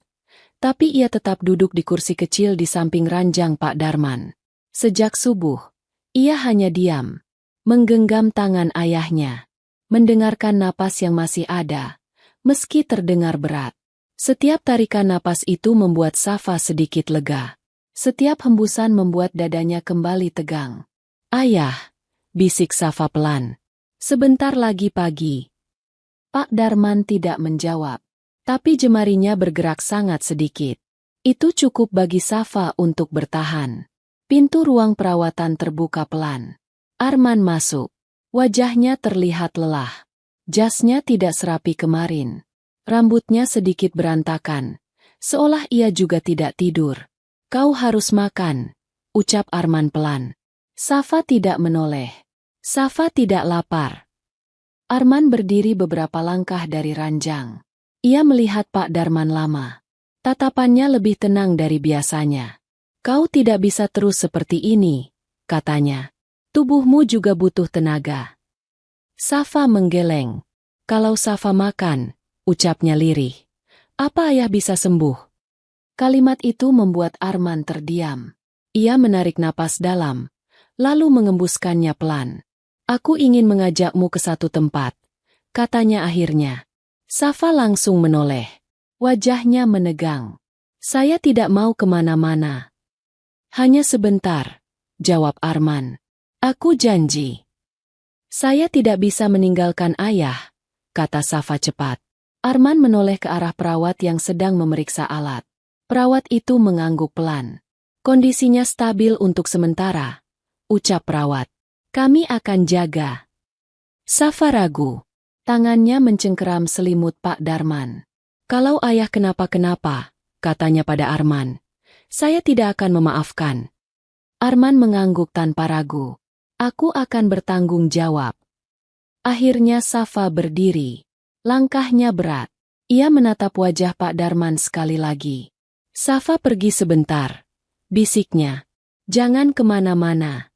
Tapi ia tetap duduk di kursi kecil di samping ranjang Pak Darman. Sejak subuh, ia hanya diam, menggenggam tangan ayahnya, mendengarkan napas yang masih ada, meski terdengar berat. Setiap tarikan napas itu membuat Safa sedikit lega. Setiap hembusan membuat dadanya kembali tegang. "Ayah," bisik Safa pelan. "Sebentar lagi pagi." Pak Darman tidak menjawab, tapi jemarinya bergerak sangat sedikit. Itu cukup bagi Safa untuk bertahan. Pintu ruang perawatan terbuka pelan. Arman masuk. Wajahnya terlihat lelah. Jasnya tidak serapi kemarin. Rambutnya sedikit berantakan, seolah ia juga tidak tidur. "Kau harus makan," ucap Arman pelan. Safa tidak menoleh. Safa tidak lapar. Arman berdiri beberapa langkah dari ranjang. Ia melihat Pak Darman lama. Tatapannya lebih tenang dari biasanya. "Kau tidak bisa terus seperti ini," katanya. "Tubuhmu juga butuh tenaga." Safa menggeleng. "Kalau Safa makan," ucapnya lirih, "apa ayah bisa sembuh?" Kalimat itu membuat Arman terdiam. Ia menarik napas dalam, lalu mengembuskannya pelan. "Aku ingin mengajakmu ke satu tempat," katanya akhirnya. Safa langsung menoleh. Wajahnya menegang. "Saya tidak mau kemana-mana." "Hanya sebentar," jawab Arman. "Aku janji." "Saya tidak bisa meninggalkan ayah," kata Safa cepat. Arman menoleh ke arah perawat yang sedang memeriksa alat. Perawat itu mengangguk pelan. "Kondisinya stabil untuk sementara," ucap perawat. "Kami akan jaga." Safa ragu. Tangannya mencengkeram selimut Pak Darman. "Kalau ayah kenapa-kenapa," katanya pada Arman, "saya tidak akan memaafkan." Arman mengangguk tanpa ragu. "Aku akan bertanggung jawab." Akhirnya Safa berdiri. Langkahnya berat. Ia menatap wajah Pak Darman sekali lagi. "Safa pergi sebentar," bisiknya. "Jangan kemana-mana."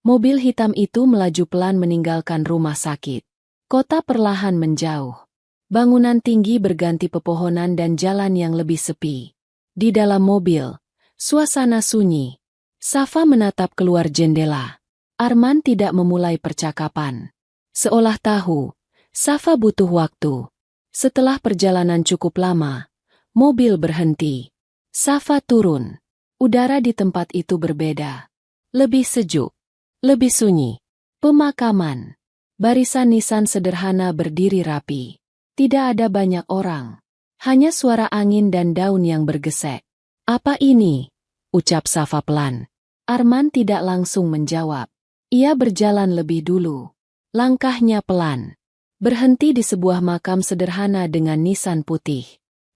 Mobil hitam itu melaju pelan meninggalkan rumah sakit. Kota perlahan menjauh. Bangunan tinggi berganti pepohonan dan jalan yang lebih sepi. Di dalam mobil, suasana sunyi. Safa menatap keluar jendela. Arman tidak memulai percakapan. Seolah tahu, Safa butuh waktu. Setelah perjalanan cukup lama, mobil berhenti. Safa turun. Udara di tempat itu berbeda. Lebih sejuk. Lebih sunyi. Pemakaman. Barisan nisan sederhana berdiri rapi. Tidak ada banyak orang. Hanya suara angin dan daun yang bergesek. "Apa ini?" ucap Safa pelan. Arman tidak langsung menjawab. Ia berjalan lebih dulu. Langkahnya pelan. Berhenti di sebuah makam sederhana dengan nisan putih.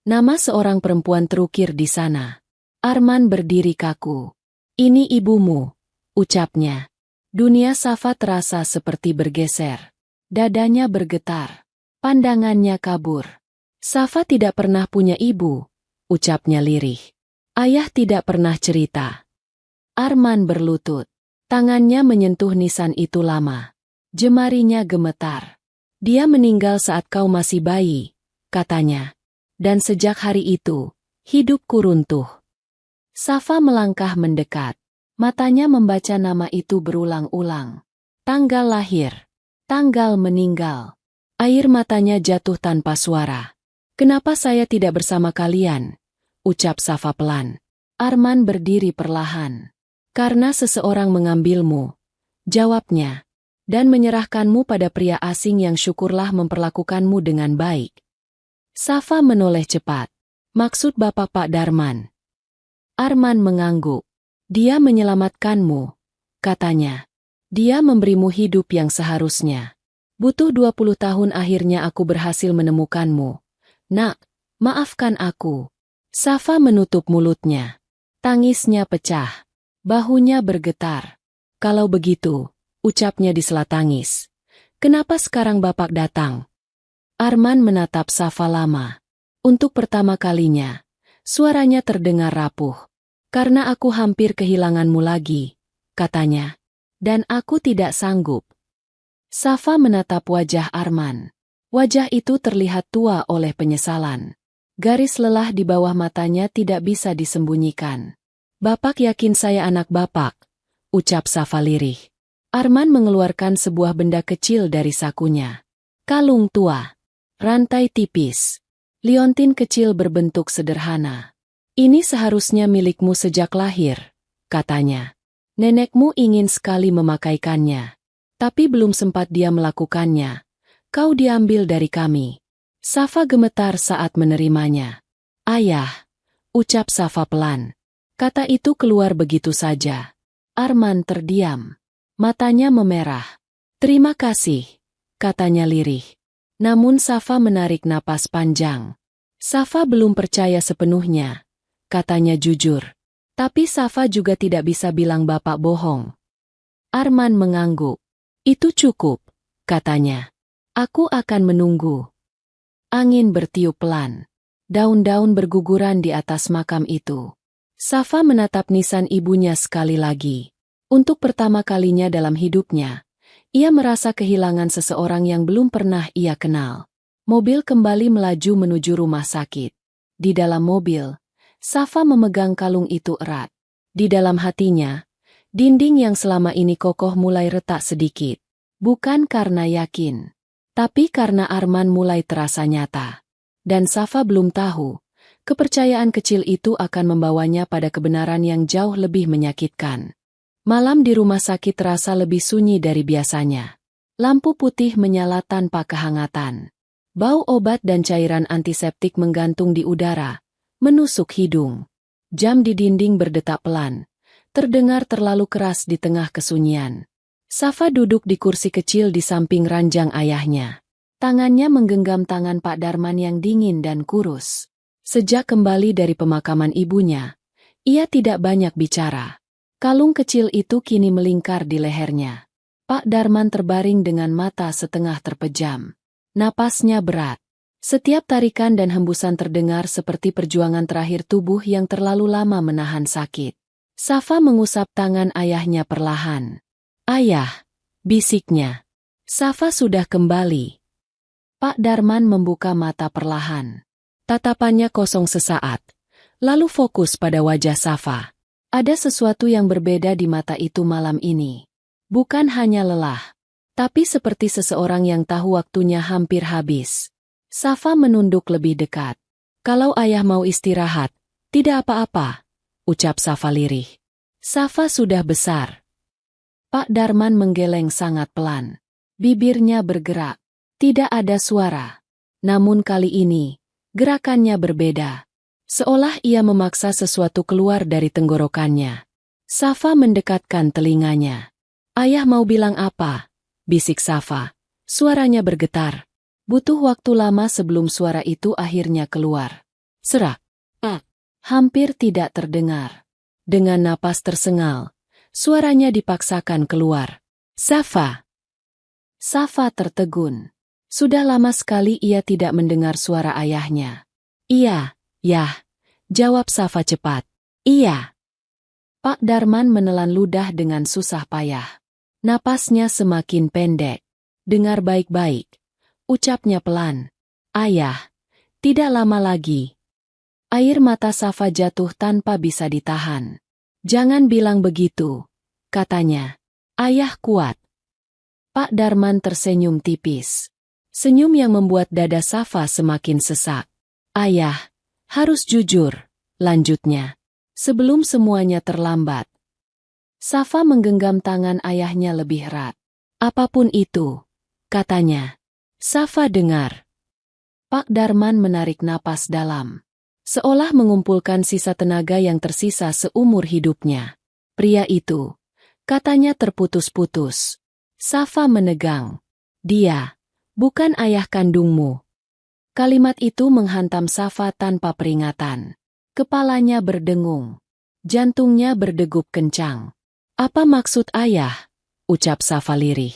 Nama seorang perempuan terukir di sana. Arman berdiri kaku. "Ini ibumu," ucapnya. Dunia Safa terasa seperti bergeser. Dadanya bergetar. Pandangannya kabur. "Safa tidak pernah punya ibu," ucapnya lirih. "Ayah tidak pernah cerita." Arman berlutut. Tangannya menyentuh nisan itu lama. Jemarinya gemetar. "Dia meninggal saat kau masih bayi," katanya. "Dan sejak hari itu, hidupku runtuh." Safa melangkah mendekat. Matanya membaca nama itu berulang-ulang. Tanggal lahir. Tanggal meninggal. Air matanya jatuh tanpa suara. "Kenapa saya tidak bersama kalian?" ucap Safa pelan. Arman berdiri perlahan. "Karena seseorang mengambilmu," jawabnya, "dan menyerahkanmu pada pria asing yang syukurlah memperlakukanmu dengan baik." Safa menoleh cepat. "Maksud Bapak Pak Darman?" Arman mengangguk. "Dia menyelamatkanmu," katanya. "Dia memberimu hidup yang seharusnya. Butuh 20 tahun akhirnya aku berhasil menemukanmu. Nak, maafkan aku." Safa menutup mulutnya. Tangisnya pecah. Bahunya bergetar. "Kalau begitu," ucapnya di sela tangis, "kenapa sekarang Bapak datang?" Arman menatap Safa lama. Untuk pertama kalinya, suaranya terdengar rapuh. "Karena aku hampir kehilanganmu lagi," katanya. "Dan aku tidak sanggup." Safa menatap wajah Arman. Wajah itu terlihat tua oleh penyesalan. Garis lelah di bawah matanya tidak bisa disembunyikan. "Bapak yakin saya anak Bapak?" ucap Safa lirih. Arman mengeluarkan sebuah benda kecil dari sakunya. Kalung tua. Rantai tipis. Liontin kecil berbentuk sederhana. Ini seharusnya milikmu sejak lahir, katanya. Nenekmu ingin sekali memakaikannya. Tapi belum sempat dia melakukannya. Kau diambil dari kami. Safa gemetar saat menerimanya. Ayah, ucap Safa pelan. Kata itu keluar begitu saja. Arman terdiam. Matanya memerah. Terima kasih, katanya lirih. Namun Safa menarik napas panjang. Safa belum percaya sepenuhnya. Katanya jujur. Tapi Safa juga tidak bisa bilang bapak bohong. Arman mengangguk. Itu cukup, katanya. Aku akan menunggu. Angin bertiup pelan. Daun-daun berguguran di atas makam itu. Safa menatap nisan ibunya sekali lagi. Untuk pertama kalinya dalam hidupnya, ia merasa kehilangan seseorang yang belum pernah ia kenal. Mobil kembali melaju menuju rumah sakit. Di dalam mobil, Safa memegang kalung itu erat. Di dalam hatinya, dinding yang selama ini kokoh mulai retak sedikit. Bukan karena yakin, tapi karena Arman mulai terasa nyata. Dan Safa belum tahu, kepercayaan kecil itu akan membawanya pada kebenaran yang jauh lebih menyakitkan. Malam di rumah sakit terasa lebih sunyi dari biasanya. Lampu putih menyala tanpa kehangatan. Bau obat dan cairan antiseptik menggantung di udara, menusuk hidung. Jam di dinding berdetak pelan, terdengar terlalu keras di tengah kesunyian. Safa duduk di kursi kecil di samping ranjang ayahnya. Tangannya menggenggam tangan Pak Darman yang dingin dan kurus. Sejak kembali dari pemakaman ibunya, ia tidak banyak bicara. Kalung kecil itu kini melingkar di lehernya. Pak Darman terbaring dengan mata setengah terpejam. Napasnya berat. Setiap tarikan dan hembusan terdengar seperti perjuangan terakhir tubuh yang terlalu lama menahan sakit. Safa mengusap tangan ayahnya perlahan. Ayah, bisiknya. Safa sudah kembali. Pak Darman membuka mata perlahan. Tatapannya kosong sesaat, lalu fokus pada wajah Safa. Ada sesuatu yang berbeda di mata itu malam ini. Bukan hanya lelah, tapi seperti seseorang yang tahu waktunya hampir habis. Safa menunduk lebih dekat. Kalau ayah mau istirahat, tidak apa-apa, ucap Safa lirih. Safa sudah besar. Pak Darman menggeleng sangat pelan. Bibirnya bergerak. Tidak ada suara. Namun kali ini, gerakannya berbeda. Seolah ia memaksa sesuatu keluar dari tenggorokannya. Safa mendekatkan telinganya. Ayah mau bilang apa? Bisik Safa. Suaranya bergetar. Butuh waktu lama sebelum suara itu akhirnya keluar. Serak. Hampir tidak terdengar. Dengan napas tersengal, suaranya dipaksakan keluar. Safa. Safa tertegun. Sudah lama sekali ia tidak mendengar suara ayahnya. Iya, yah, jawab Safa cepat. Iya. Pak Darman menelan ludah dengan susah payah. Napasnya semakin pendek. Dengar baik-baik. Ucapnya pelan. Ayah, tidak lama lagi. Air mata Safa jatuh tanpa bisa ditahan. Jangan bilang begitu, katanya. Ayah kuat. Pak Darman tersenyum tipis. Senyum yang membuat dada Safa semakin sesak. Ayah, harus jujur, lanjutnya. Sebelum semuanya terlambat. Safa menggenggam tangan ayahnya lebih erat. Apapun itu, katanya. Safa dengar. Pak Darman menarik napas dalam. Seolah mengumpulkan sisa tenaga yang tersisa seumur hidupnya. Pria itu, katanya terputus-putus. Safa menegang. Dia. Bukan ayah kandungmu. Kalimat itu menghantam Safa tanpa peringatan. Kepalanya berdengung. Jantungnya berdegup kencang. Apa maksud ayah? Ucap Safa lirih.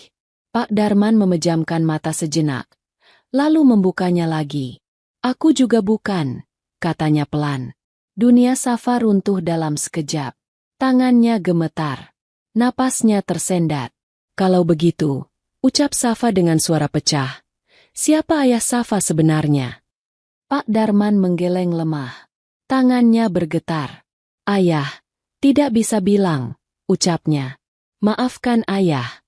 Pak Darman memejamkan mata sejenak. Lalu membukanya lagi. Aku juga bukan, katanya pelan. Dunia Safa runtuh dalam sekejap. Tangannya gemetar. Napasnya tersendat. Kalau begitu, ucap Safa dengan suara pecah. Siapa ayah Safa sebenarnya? Pak Darman menggeleng lemah. Tangannya bergetar. Ayah, tidak bisa bilang, ucapnya. Maafkan ayah.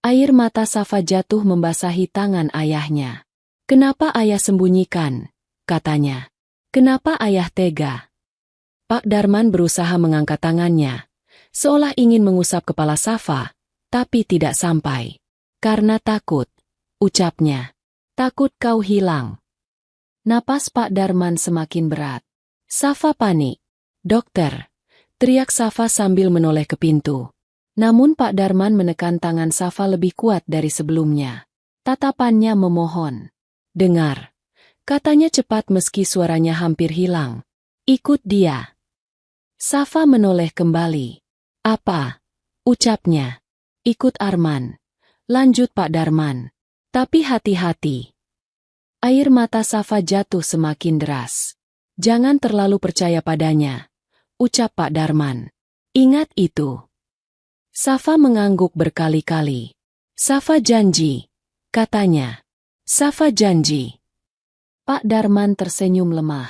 Air mata Safa jatuh membasahi tangan ayahnya. Kenapa ayah sembunyikan? Katanya. Kenapa ayah tega? Pak Darman berusaha mengangkat tangannya, seolah ingin mengusap kepala Safa, tapi tidak sampai. Karena takut, ucapnya. Takut kau hilang. Napas Pak Darman semakin berat. Safa panik. Dokter, teriak Safa sambil menoleh ke pintu. Namun Pak Darman menekan tangan Safa lebih kuat dari sebelumnya. Tatapannya memohon. Dengar, katanya cepat meski suaranya hampir hilang. Ikut dia. Safa menoleh kembali. Apa? Ucapnya. Ikut Arman. Lanjut Pak Darman. Tapi hati-hati. Air mata Safa jatuh semakin deras. Jangan terlalu percaya padanya, ucap Pak Darman. Ingat itu. Safa mengangguk berkali-kali. Safa janji, katanya. Safa janji. Pak Darman tersenyum lemah.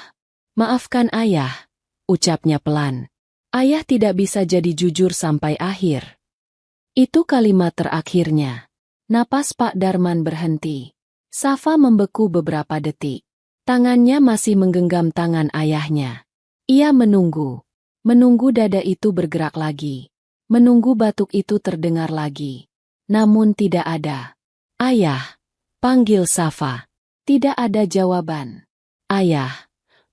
Maafkan ayah, ucapnya pelan. Ayah tidak bisa jadi jujur sampai akhir. Itu kalimat terakhirnya. Napas Pak Darman berhenti. Safa membeku beberapa detik. Tangannya masih menggenggam tangan ayahnya. Ia menunggu. Menunggu dada itu bergerak lagi. Menunggu batuk itu terdengar lagi. Namun tidak ada. Ayah, panggil Safa. Tidak ada jawaban. Ayah,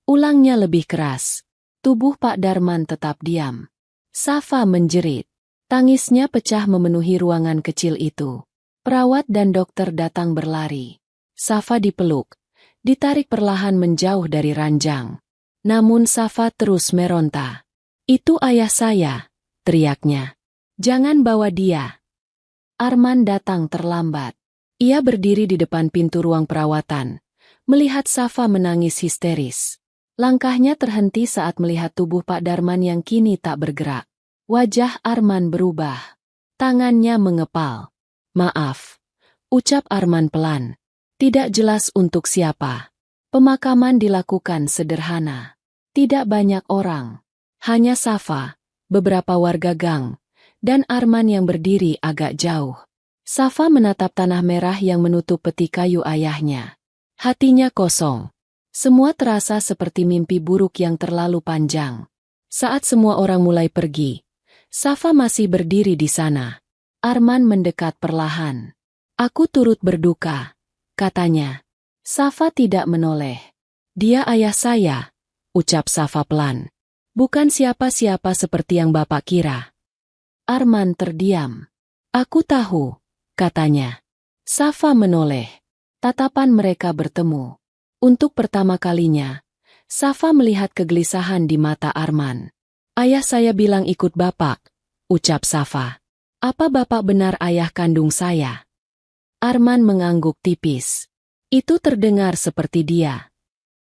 ulangnya lebih keras. Tubuh Pak Darman tetap diam. Safa menjerit. Tangisnya pecah memenuhi ruangan kecil itu. Perawat dan dokter datang berlari. Safa dipeluk, ditarik perlahan menjauh dari ranjang. Namun Safa terus meronta. Itu ayah saya, teriaknya. Jangan bawa dia. Arman datang terlambat. Ia berdiri di depan pintu ruang perawatan, melihat Safa menangis histeris. Langkahnya terhenti saat melihat tubuh Pak Darman yang kini tak bergerak. Wajah Arman berubah. Tangannya mengepal. Maaf, ucap Arman pelan. Tidak jelas untuk siapa. Pemakaman dilakukan sederhana. Tidak banyak orang. Hanya Safa, beberapa warga gang, dan Arman yang berdiri agak jauh. Safa menatap tanah merah yang menutup peti kayu ayahnya. Hatinya kosong. Semua terasa seperti mimpi buruk yang terlalu panjang. Saat semua orang mulai pergi, Safa masih berdiri di sana. Arman mendekat perlahan. Aku turut berduka, katanya. Safa tidak menoleh. Dia ayah saya, ucap Safa pelan. Bukan siapa-siapa seperti yang Bapak kira. Arman terdiam. Aku tahu, katanya. Safa menoleh. Tatapan mereka bertemu. Untuk pertama kalinya, Safa melihat kegelisahan di mata Arman. Ayah saya bilang ikut Bapak, ucap Safa. Apa Bapak benar ayah kandung saya? Arman mengangguk tipis. Itu terdengar seperti dia.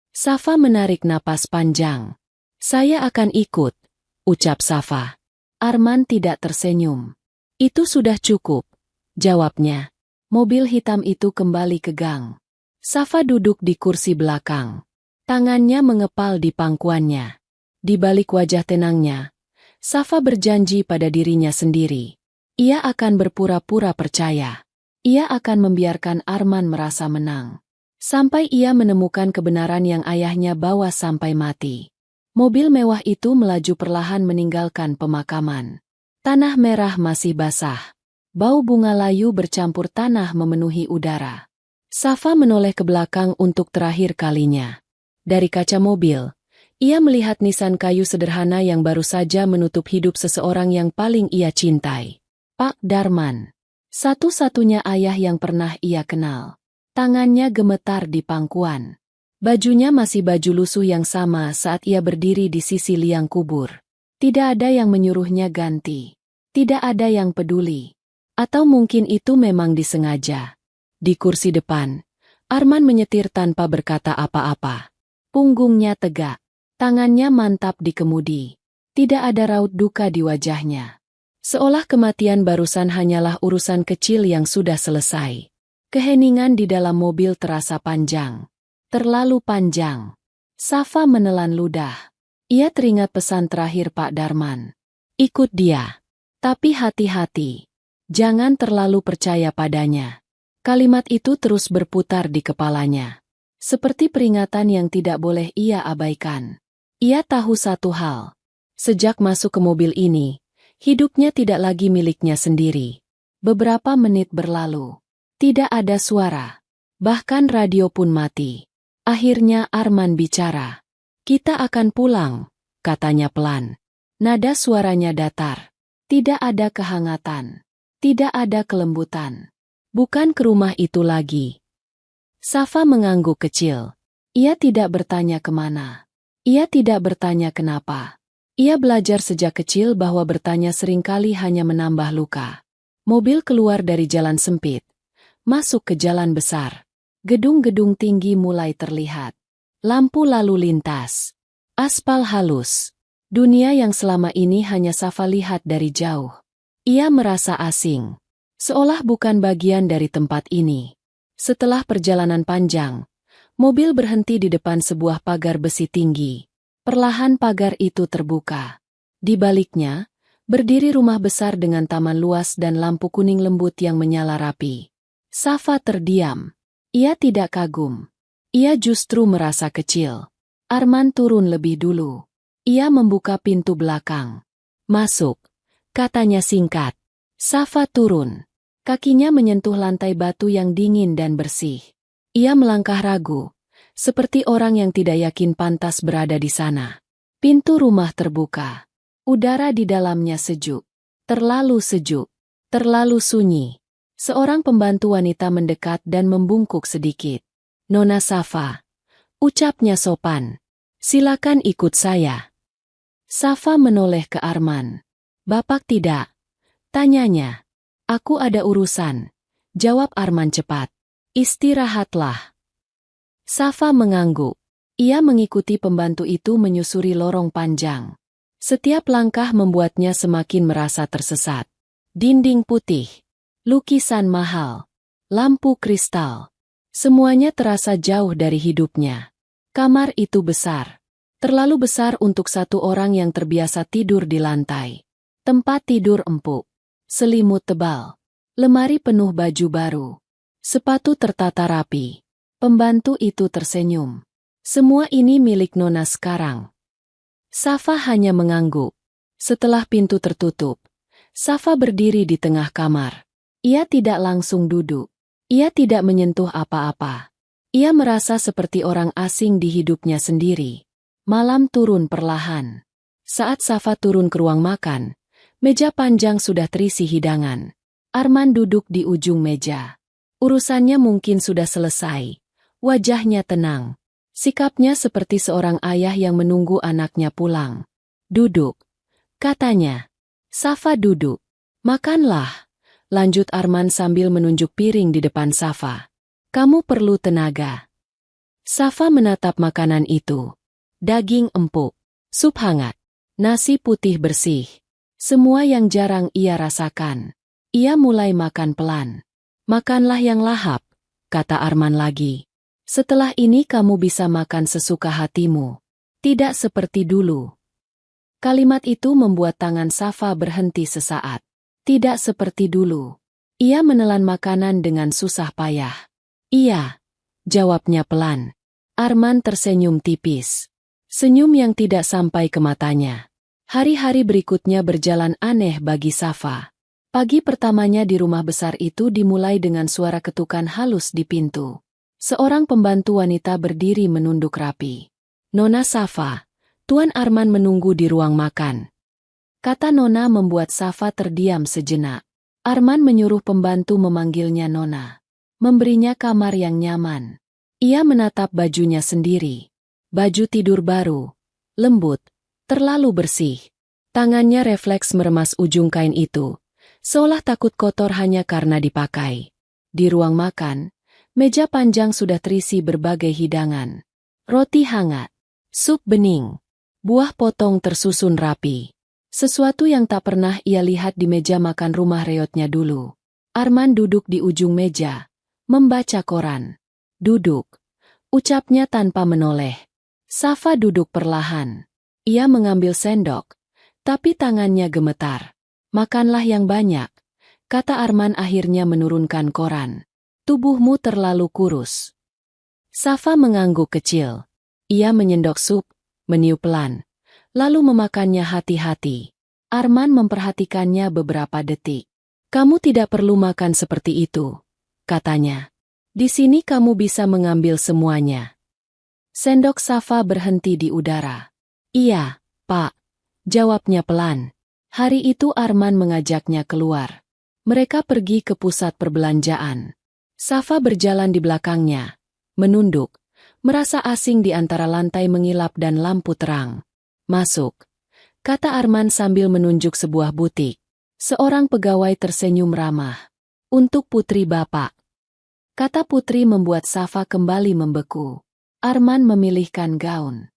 Safa menarik napas panjang. Saya akan ikut, ucap Safa. Arman tidak tersenyum. Itu sudah cukup, jawabnya. Mobil hitam itu kembali ke gang. Safa duduk di kursi belakang. Tangannya mengepal di pangkuannya. Di balik wajah tenangnya, Safa berjanji pada dirinya sendiri. Ia akan berpura-pura percaya. Ia akan membiarkan Arman merasa menang. Sampai ia menemukan kebenaran yang ayahnya bawa sampai mati. Mobil mewah itu melaju perlahan meninggalkan pemakaman. Tanah merah masih basah. Bau bunga layu bercampur tanah memenuhi udara. Safa menoleh ke belakang untuk terakhir kalinya. Dari kaca mobil, ia melihat nisan kayu sederhana yang baru saja menutup hidup seseorang yang paling ia cintai. Pak Darman. Satu-satunya ayah yang pernah ia kenal. Tangannya gemetar di pangkuan. Bajunya masih baju lusuh yang sama saat ia berdiri di sisi liang kubur. Tidak ada yang menyuruhnya ganti. Tidak ada yang peduli. Atau mungkin itu memang disengaja. Di kursi depan, Arman menyetir tanpa berkata apa-apa. Punggungnya tegak. Tangannya mantap di kemudi. Tidak ada raut duka di wajahnya. Seolah kematian barusan hanyalah urusan kecil yang sudah selesai. Keheningan di dalam mobil terasa panjang. Terlalu panjang. Safa menelan ludah. Ia teringat pesan terakhir Pak Darman. Ikut dia. Tapi hati-hati. Jangan terlalu percaya padanya. Kalimat itu terus berputar di kepalanya. Seperti peringatan yang tidak boleh ia abaikan. Ia tahu satu hal. Sejak masuk ke mobil ini, hidupnya tidak lagi miliknya sendiri. Beberapa menit berlalu. Tidak ada suara. Bahkan radio pun mati. Akhirnya Arman bicara. "Kita akan pulang," katanya pelan. Nada suaranya datar. Tidak ada kehangatan. Tidak ada kelembutan. Bukan ke rumah itu lagi. Safa mengangguk kecil. Ia tidak bertanya kemana. Ia tidak bertanya kenapa. Ia belajar sejak kecil bahwa bertanya seringkali hanya menambah luka. Mobil keluar dari jalan sempit. Masuk ke jalan besar. Gedung-gedung tinggi mulai terlihat. Lampu lalu lintas. Aspal halus. Dunia yang selama ini hanya Safa lihat dari jauh. Ia merasa asing. Seolah bukan bagian dari tempat ini. Setelah perjalanan panjang, mobil berhenti di depan sebuah pagar besi tinggi. Perlahan pagar itu terbuka. Di baliknya, berdiri rumah besar dengan taman luas dan lampu kuning lembut yang menyala rapi. Safa terdiam. Ia tidak kagum. Ia justru merasa kecil. Arman turun lebih dulu. Ia membuka pintu belakang. "Masuk," katanya singkat. Safa turun. Kakinya menyentuh lantai batu yang dingin dan bersih. Ia melangkah ragu. Seperti orang yang tidak yakin pantas berada di sana. Pintu rumah terbuka. Udara di dalamnya sejuk. Terlalu sejuk. Terlalu sunyi. Seorang pembantu wanita mendekat dan membungkuk sedikit. "Nona Safa," ucapnya sopan. "Silakan ikut saya." Safa menoleh ke Arman. "Bapak tidak?" tanyanya. "Aku ada urusan," jawab Arman cepat. "Istirahatlah." Safa mengangguk. Ia mengikuti pembantu itu menyusuri lorong panjang. Setiap langkah membuatnya semakin merasa tersesat. Dinding putih, lukisan mahal, lampu kristal. Semuanya terasa jauh dari hidupnya. Kamar itu besar. Terlalu besar untuk satu orang yang terbiasa tidur di lantai. Tempat tidur empuk. Selimut tebal. Lemari penuh baju baru. Sepatu tertata rapi. Pembantu itu tersenyum. "Semua ini milik Nona sekarang." Safa hanya mengangguk. Setelah pintu tertutup, Safa berdiri di tengah kamar. Ia tidak langsung duduk. Ia tidak menyentuh apa-apa. Ia merasa seperti orang asing di hidupnya sendiri. Malam turun perlahan. Saat Safa turun ke ruang makan, meja panjang sudah terisi hidangan. Arman duduk di ujung meja. Urusannya mungkin sudah selesai. Wajahnya tenang. Sikapnya seperti seorang ayah yang menunggu anaknya pulang. "Duduk," katanya. Safa duduk. "Makanlah," lanjut Arman sambil menunjuk piring di depan Safa. "Kamu perlu tenaga." Safa menatap makanan itu. Daging empuk, sup hangat, nasi putih bersih. Semua yang jarang ia rasakan. Ia mulai makan pelan. "Makanlah yang lahap," kata Arman lagi. "Setelah ini kamu bisa makan sesuka hatimu. Tidak seperti dulu." Kalimat itu membuat tangan Safa berhenti sesaat. Tidak seperti dulu. Ia menelan makanan dengan susah payah. "Iya," jawabnya pelan. Arman tersenyum tipis. Senyum yang tidak sampai ke matanya. Hari-hari berikutnya berjalan aneh bagi Safa. Pagi pertamanya di rumah besar itu dimulai dengan suara ketukan halus di pintu. Seorang pembantu wanita berdiri menunduk rapi. "Nona Safa, Tuan Arman menunggu di ruang makan." Kata Nona membuat Safa terdiam sejenak. Arman menyuruh pembantu memanggilnya Nona. Memberinya kamar yang nyaman. Ia menatap bajunya sendiri. Baju tidur baru. Lembut. Terlalu bersih. Tangannya refleks meremas ujung kain itu. Seolah takut kotor hanya karena dipakai. Di ruang makan, meja panjang sudah terisi berbagai hidangan. Roti hangat, sup bening, buah potong tersusun rapi. Sesuatu yang tak pernah ia lihat di meja makan rumah reotnya dulu. Arman duduk di ujung meja, membaca koran. "Duduk," ucapnya tanpa menoleh. Safa duduk perlahan. Ia mengambil sendok, tapi tangannya gemetar. "Makanlah yang banyak," kata Arman akhirnya menurunkan koran. "Tubuhmu terlalu kurus." Safa mengangguk kecil. Ia menyendok sup, meniup pelan, lalu memakannya hati-hati. Arman memperhatikannya beberapa detik. Kamu tidak perlu makan seperti itu, katanya. Di sini kamu bisa mengambil semuanya. Sendok Safa berhenti di udara. Iya, Pak, jawabnya pelan. Hari itu Arman mengajaknya keluar. Mereka pergi ke pusat perbelanjaan. Safa berjalan di belakangnya, menunduk, merasa asing di antara lantai mengilap dan lampu terang. Masuk, kata Arman sambil menunjuk sebuah butik. Seorang pegawai tersenyum ramah. Untuk putri Bapak. Kata putri membuat Safa kembali membeku. Arman memilihkan gaun.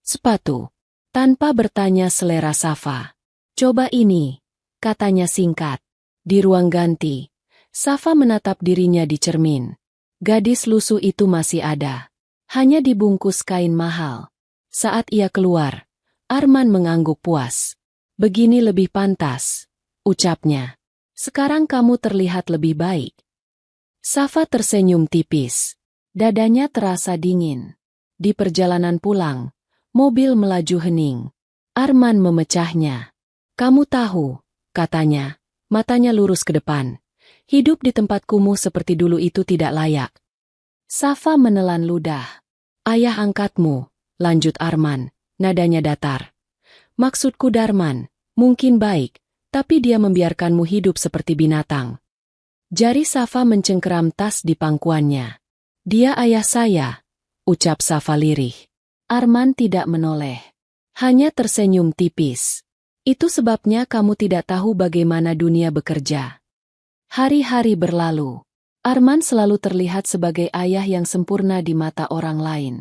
Sepatu. Tanpa bertanya selera Safa. Coba ini, katanya singkat. Di ruang ganti, Safa menatap dirinya di cermin. Gadis lusuh itu masih ada. Hanya dibungkus kain mahal. Saat ia keluar, Arman mengangguk puas. Begini lebih pantas, ucapnya. Sekarang kamu terlihat lebih baik. Safa tersenyum tipis. Dadanya terasa dingin. Di perjalanan pulang, mobil melaju hening. Arman memecahnya. Kamu tahu, katanya, matanya lurus ke depan. Hidup di tempat kumuh seperti dulu itu tidak layak. Safa menelan ludah. Ayah angkatmu, lanjut Arman, nadanya datar. Maksudku Darman, mungkin baik, tapi dia membiarkanmu hidup seperti binatang. Jari Safa mencengkeram tas di pangkuannya. Dia ayah saya, ucap Safa lirih. Arman tidak menoleh. Hanya tersenyum tipis. Itu sebabnya kamu tidak tahu bagaimana dunia bekerja. Hari-hari berlalu. Arman selalu terlihat sebagai ayah yang sempurna di mata orang lain.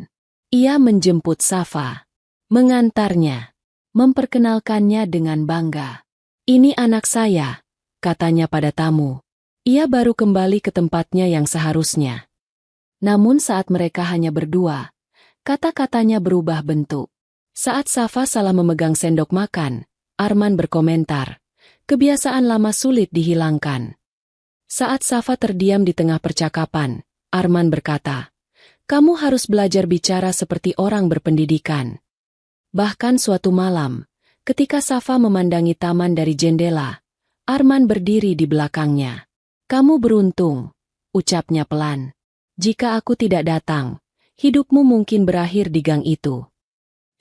Ia menjemput Safa. Mengantarnya. Memperkenalkannya dengan bangga. Ini anak saya, katanya pada tamu. Ia baru kembali ke tempatnya yang seharusnya. Namun saat mereka hanya berdua, kata-katanya berubah bentuk. Saat Safa salah memegang sendok makan, Arman berkomentar, kebiasaan lama sulit dihilangkan. Saat Safa terdiam di tengah percakapan, Arman berkata, kamu harus belajar bicara seperti orang berpendidikan. Bahkan suatu malam, ketika Safa memandangi taman dari jendela, Arman berdiri di belakangnya. Kamu beruntung, ucapnya pelan. Jika aku tidak datang, hidupmu mungkin berakhir di gang itu.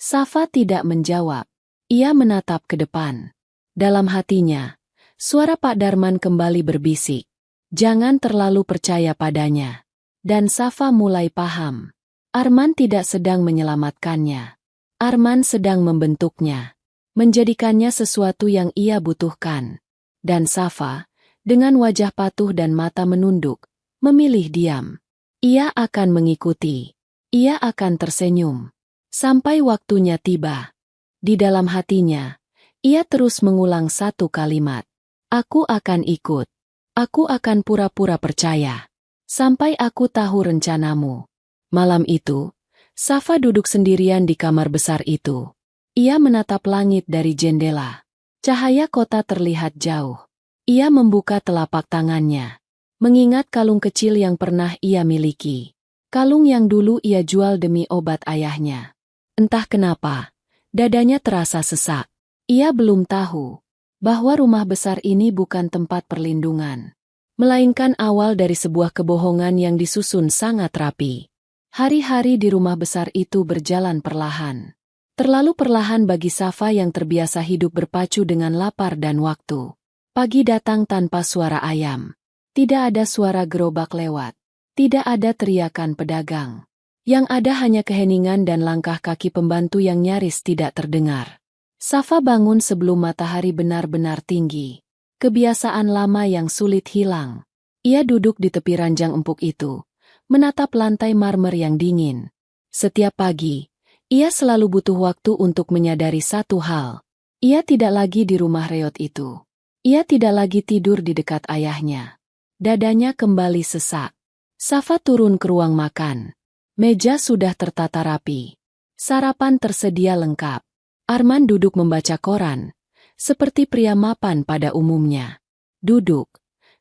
Safa tidak menjawab. Ia menatap ke depan. Dalam hatinya, suara Pak Darman kembali berbisik. Jangan terlalu percaya padanya. Dan Safa mulai paham. Arman tidak sedang menyelamatkannya. Arman sedang membentuknya. Menjadikannya sesuatu yang ia butuhkan. Dan Safa, dengan wajah patuh dan mata menunduk, memilih diam. Ia akan mengikuti. Ia akan tersenyum. Sampai waktunya tiba. Di dalam hatinya, ia terus mengulang satu kalimat. Aku akan ikut. Aku akan pura-pura percaya. Sampai aku tahu rencanamu. Malam itu, Safa duduk sendirian di kamar besar itu. Ia menatap langit dari jendela. Cahaya kota terlihat jauh. Ia membuka telapak tangannya. Mengingat kalung kecil yang pernah ia miliki. Kalung yang dulu ia jual demi obat ayahnya. Entah kenapa, dadanya terasa sesak. Ia belum tahu bahwa rumah besar ini bukan tempat perlindungan, melainkan awal dari sebuah kebohongan yang disusun sangat rapi. Hari-hari di rumah besar itu berjalan perlahan. Terlalu perlahan bagi Safa yang terbiasa hidup berpacu dengan lapar dan waktu. Pagi datang tanpa suara ayam. Tidak ada suara gerobak lewat. Tidak ada teriakan pedagang. Yang ada hanya keheningan dan langkah kaki pembantu yang nyaris tidak terdengar. Safa bangun sebelum matahari benar-benar tinggi. Kebiasaan lama yang sulit hilang. Ia duduk di tepi ranjang empuk itu, menatap lantai marmer yang dingin. Setiap pagi, ia selalu butuh waktu untuk menyadari satu hal. Ia tidak lagi di rumah reot itu. Ia tidak lagi tidur di dekat ayahnya. Dadanya kembali sesak. Safa turun ke ruang makan. Meja sudah tertata rapi. Sarapan tersedia lengkap. Arman duduk membaca koran, seperti pria mapan pada umumnya. Duduk,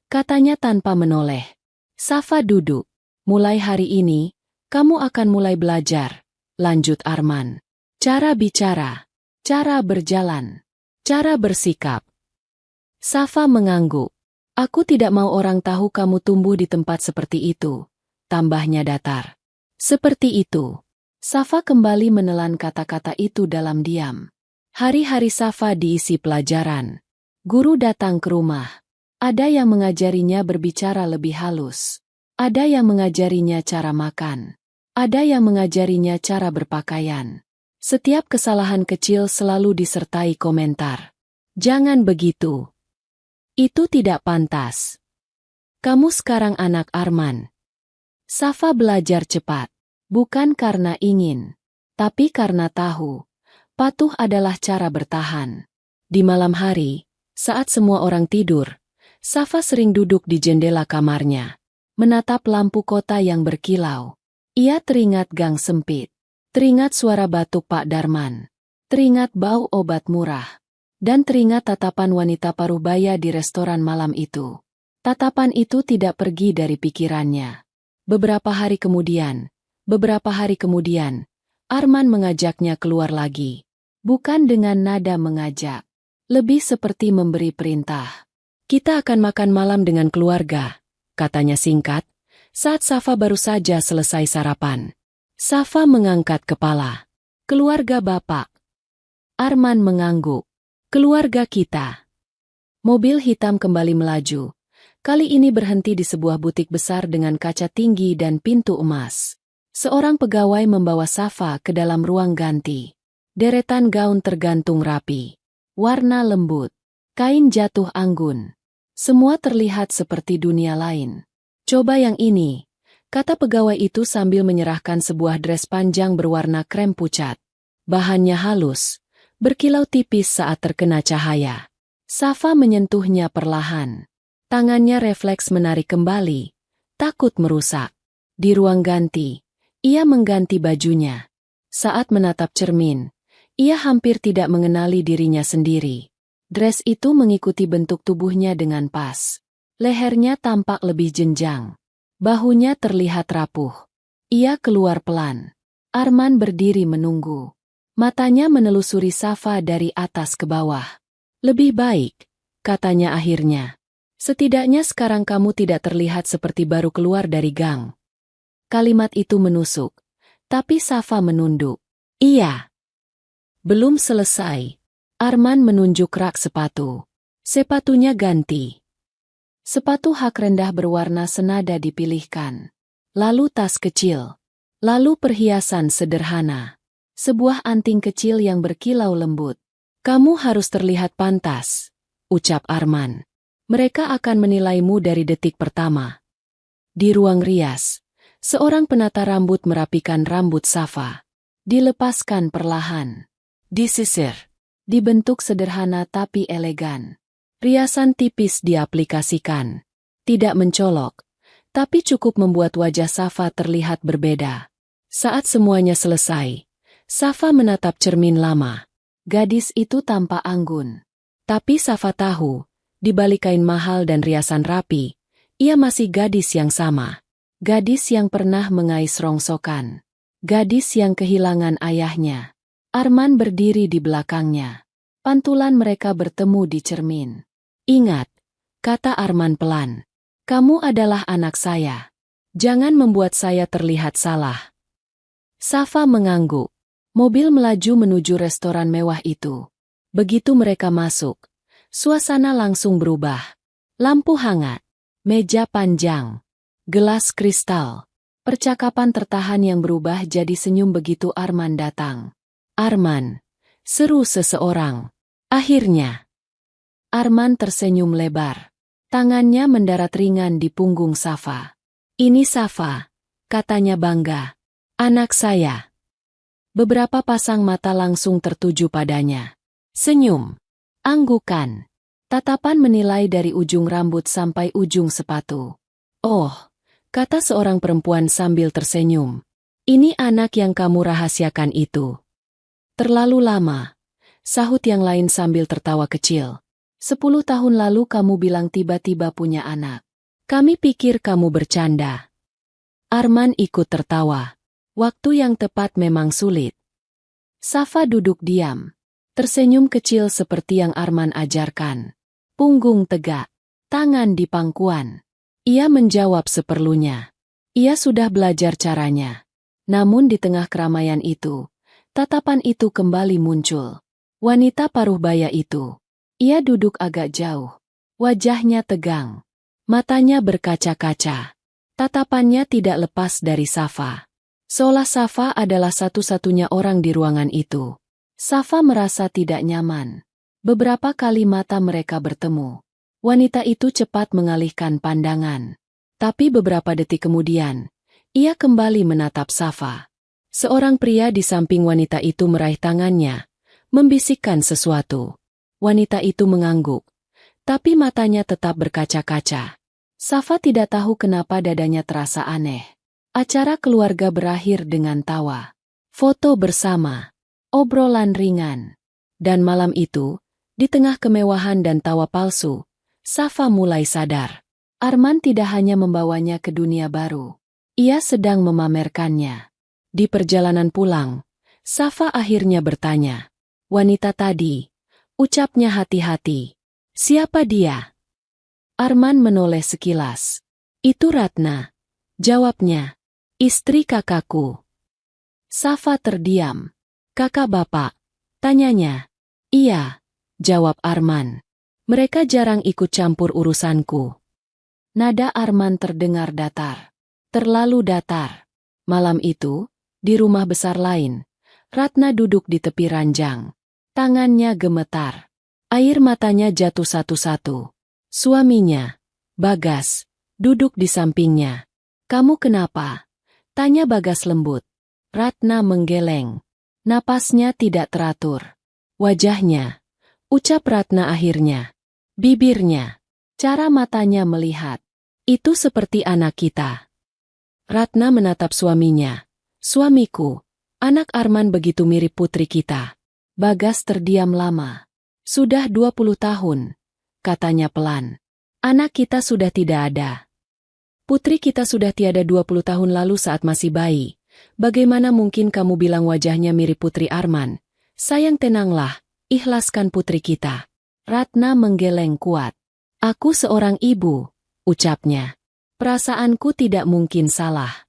katanya tanpa menoleh. Safa duduk. Mulai hari ini, kamu akan mulai belajar, lanjut Arman. Cara bicara, cara berjalan, cara bersikap. Safa mengangguk. Aku tidak mau orang tahu kamu tumbuh di tempat seperti itu, tambahnya datar. Seperti itu. Safa kembali menelan kata-kata itu dalam diam. Hari-hari Safa diisi pelajaran. Guru datang ke rumah. Ada yang mengajarinya berbicara lebih halus. Ada yang mengajarinya cara makan. Ada yang mengajarinya cara berpakaian. Setiap kesalahan kecil selalu disertai komentar. Jangan begitu. Itu tidak pantas. Kamu sekarang anak Arman. Safa belajar cepat. Bukan karena ingin. Tapi karena tahu. Patuh adalah cara bertahan. Di malam hari, saat semua orang tidur, Safa sering duduk di jendela kamarnya. Menatap lampu kota yang berkilau. Ia teringat gang sempit. Teringat suara batuk Pak Darman. Teringat bau obat murah. Dan teringat tatapan wanita paruh baya di restoran malam itu. Tatapan itu tidak pergi dari pikirannya. Beberapa hari kemudian, Arman mengajaknya keluar lagi. Bukan dengan nada mengajak. Lebih seperti memberi perintah. Kita akan makan malam dengan keluarga, katanya singkat, saat Safa baru saja selesai sarapan. Safa mengangkat kepala. Keluarga Bapak. Arman mengangguk. Keluarga kita. Mobil hitam kembali melaju. Kali ini berhenti di sebuah butik besar dengan kaca tinggi dan pintu emas. Seorang pegawai membawa Safa ke dalam ruang ganti. Deretan gaun tergantung rapi. Warna lembut. Kain jatuh anggun. Semua terlihat seperti dunia lain. Coba yang ini, kata pegawai itu sambil menyerahkan sebuah dres panjang berwarna krem pucat. Bahannya halus, berkilau tipis saat terkena cahaya. Safa menyentuhnya perlahan. Tangannya refleks menarik kembali, takut merusak. Di ruang ganti, ia mengganti bajunya. Saat menatap cermin, ia hampir tidak mengenali dirinya sendiri. Dres itu mengikuti bentuk tubuhnya dengan pas. Lehernya tampak lebih jenjang. Bahunya terlihat rapuh. Ia keluar pelan. Arman berdiri menunggu. Matanya menelusuri Safa dari atas ke bawah. Lebih baik, katanya akhirnya. Setidaknya sekarang kamu tidak terlihat seperti baru keluar dari gang. Kalimat itu menusuk. Tapi Safa menunduk. Iya. Belum selesai. Arman menunjuk rak sepatu. Sepatunya ganti. Sepatu hak rendah berwarna senada dipilihkan. Lalu tas kecil. Lalu perhiasan sederhana. Sebuah anting kecil yang berkilau lembut. Kamu harus terlihat pantas, ucap Arman. Mereka akan menilaimu dari detik pertama. Di ruang rias, seorang penata rambut merapikan rambut Safa. Dilepaskan perlahan. Disisir. Dibentuk sederhana tapi elegan. Riasan tipis diaplikasikan. Tidak mencolok, tapi cukup membuat wajah Safa terlihat berbeda. Saat semuanya selesai, Safa menatap cermin lama. Gadis itu tampak anggun. Tapi Safa tahu, di balik kain mahal dan riasan rapi, ia masih gadis yang sama. Gadis yang pernah mengais rongsokan. Gadis yang kehilangan ayahnya. Arman berdiri di belakangnya. Pantulan mereka bertemu di cermin. Ingat, kata Arman pelan. Kamu adalah anak saya. Jangan membuat saya terlihat salah. Safa mengangguk. Mobil melaju menuju restoran mewah itu. Begitu mereka masuk, suasana langsung berubah. Lampu hangat, meja panjang, gelas kristal. Percakapan tertahan yang berubah jadi senyum begitu Arman datang. Arman, seru seseorang. Akhirnya. Arman tersenyum lebar. Tangannya mendarat ringan di punggung Safa. Ini Safa, katanya bangga. Anak saya. Beberapa pasang mata langsung tertuju padanya. Senyum. Anggukan. Tatapan menilai dari ujung rambut sampai ujung sepatu. Oh, kata seorang perempuan sambil tersenyum. Ini anak yang kamu rahasiakan itu. Terlalu lama, sahut yang lain sambil tertawa kecil. 10 tahun lalu kamu bilang tiba-tiba punya anak. Kami pikir kamu bercanda. Arman ikut tertawa. Waktu yang tepat memang sulit. Safa duduk diam. Tersenyum kecil seperti yang Arman ajarkan. Punggung tegak. Tangan di pangkuan. Ia menjawab seperlunya. Ia sudah belajar caranya. Namun di tengah keramaian itu, tatapan itu kembali muncul. Wanita paruh baya itu. Ia duduk agak jauh. Wajahnya tegang. Matanya berkaca-kaca. Tatapannya tidak lepas dari Safa. Seolah Safa adalah satu-satunya orang di ruangan itu. Safa merasa tidak nyaman. Beberapa kali mata mereka bertemu. Wanita itu cepat mengalihkan pandangan. Tapi beberapa detik kemudian, ia kembali menatap Safa. Seorang pria di samping wanita itu meraih tangannya, membisikkan sesuatu. Wanita itu mengangguk, tapi matanya tetap berkaca-kaca. Safa tidak tahu kenapa dadanya terasa aneh. Acara keluarga berakhir dengan tawa, foto bersama, obrolan ringan. Dan malam itu, di tengah kemewahan dan tawa palsu, Safa mulai sadar. Arman tidak hanya membawanya ke dunia baru. Ia sedang memamerkannya. Di perjalanan pulang, Safa akhirnya bertanya. Wanita tadi, ucapnya hati-hati. Siapa dia? Arman menoleh sekilas. Itu Ratna. Jawabnya. Istri kakakku. Safa terdiam. Kakak bapak? Tanyanya. Iya, jawab Arman. Mereka jarang ikut campur urusanku. Nada Arman terdengar datar. Terlalu datar. Malam itu, di rumah besar lain, Ratna duduk di tepi ranjang. Tangannya gemetar. Air matanya jatuh satu-satu. Suaminya, Bagas, duduk di sampingnya. Kamu kenapa? Tanya Bagas lembut. Ratna menggeleng. Napasnya tidak teratur. Wajahnya, ucap Ratna akhirnya. Bibirnya, cara matanya melihat. Itu seperti anak kita. Ratna menatap suaminya. Suamiku, anak Arman begitu mirip putri kita. Bagas terdiam lama. Sudah 20 tahun, katanya pelan. Anak kita sudah tidak ada. Putri kita sudah tiada 20 tahun lalu saat masih bayi. Bagaimana mungkin kamu bilang wajahnya mirip putri Arman? Sayang tenanglah, ikhlaskan putri kita. Ratna menggeleng kuat. Aku seorang ibu, ucapnya. Perasaanku tidak mungkin salah.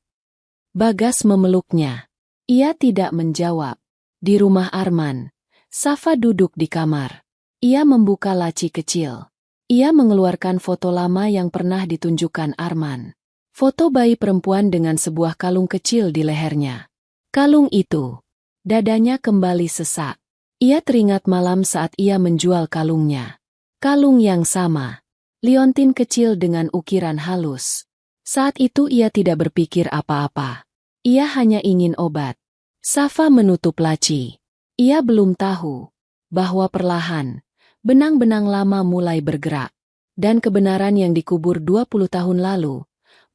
Bagas memeluknya. Ia tidak menjawab. Di rumah Arman, Safa duduk di kamar. Ia membuka laci kecil. Ia mengeluarkan foto lama yang pernah ditunjukkan Arman. Foto bayi perempuan dengan sebuah kalung kecil di lehernya. Kalung itu, dadanya kembali sesak. Ia teringat malam saat ia menjual kalungnya. Kalung yang sama, liontin kecil dengan ukiran halus. Saat itu ia tidak berpikir apa-apa. Ia hanya ingin obat. Safa menutup laci. Ia belum tahu bahwa perlahan, benang-benang lama mulai bergerak, dan kebenaran yang dikubur 20 tahun lalu,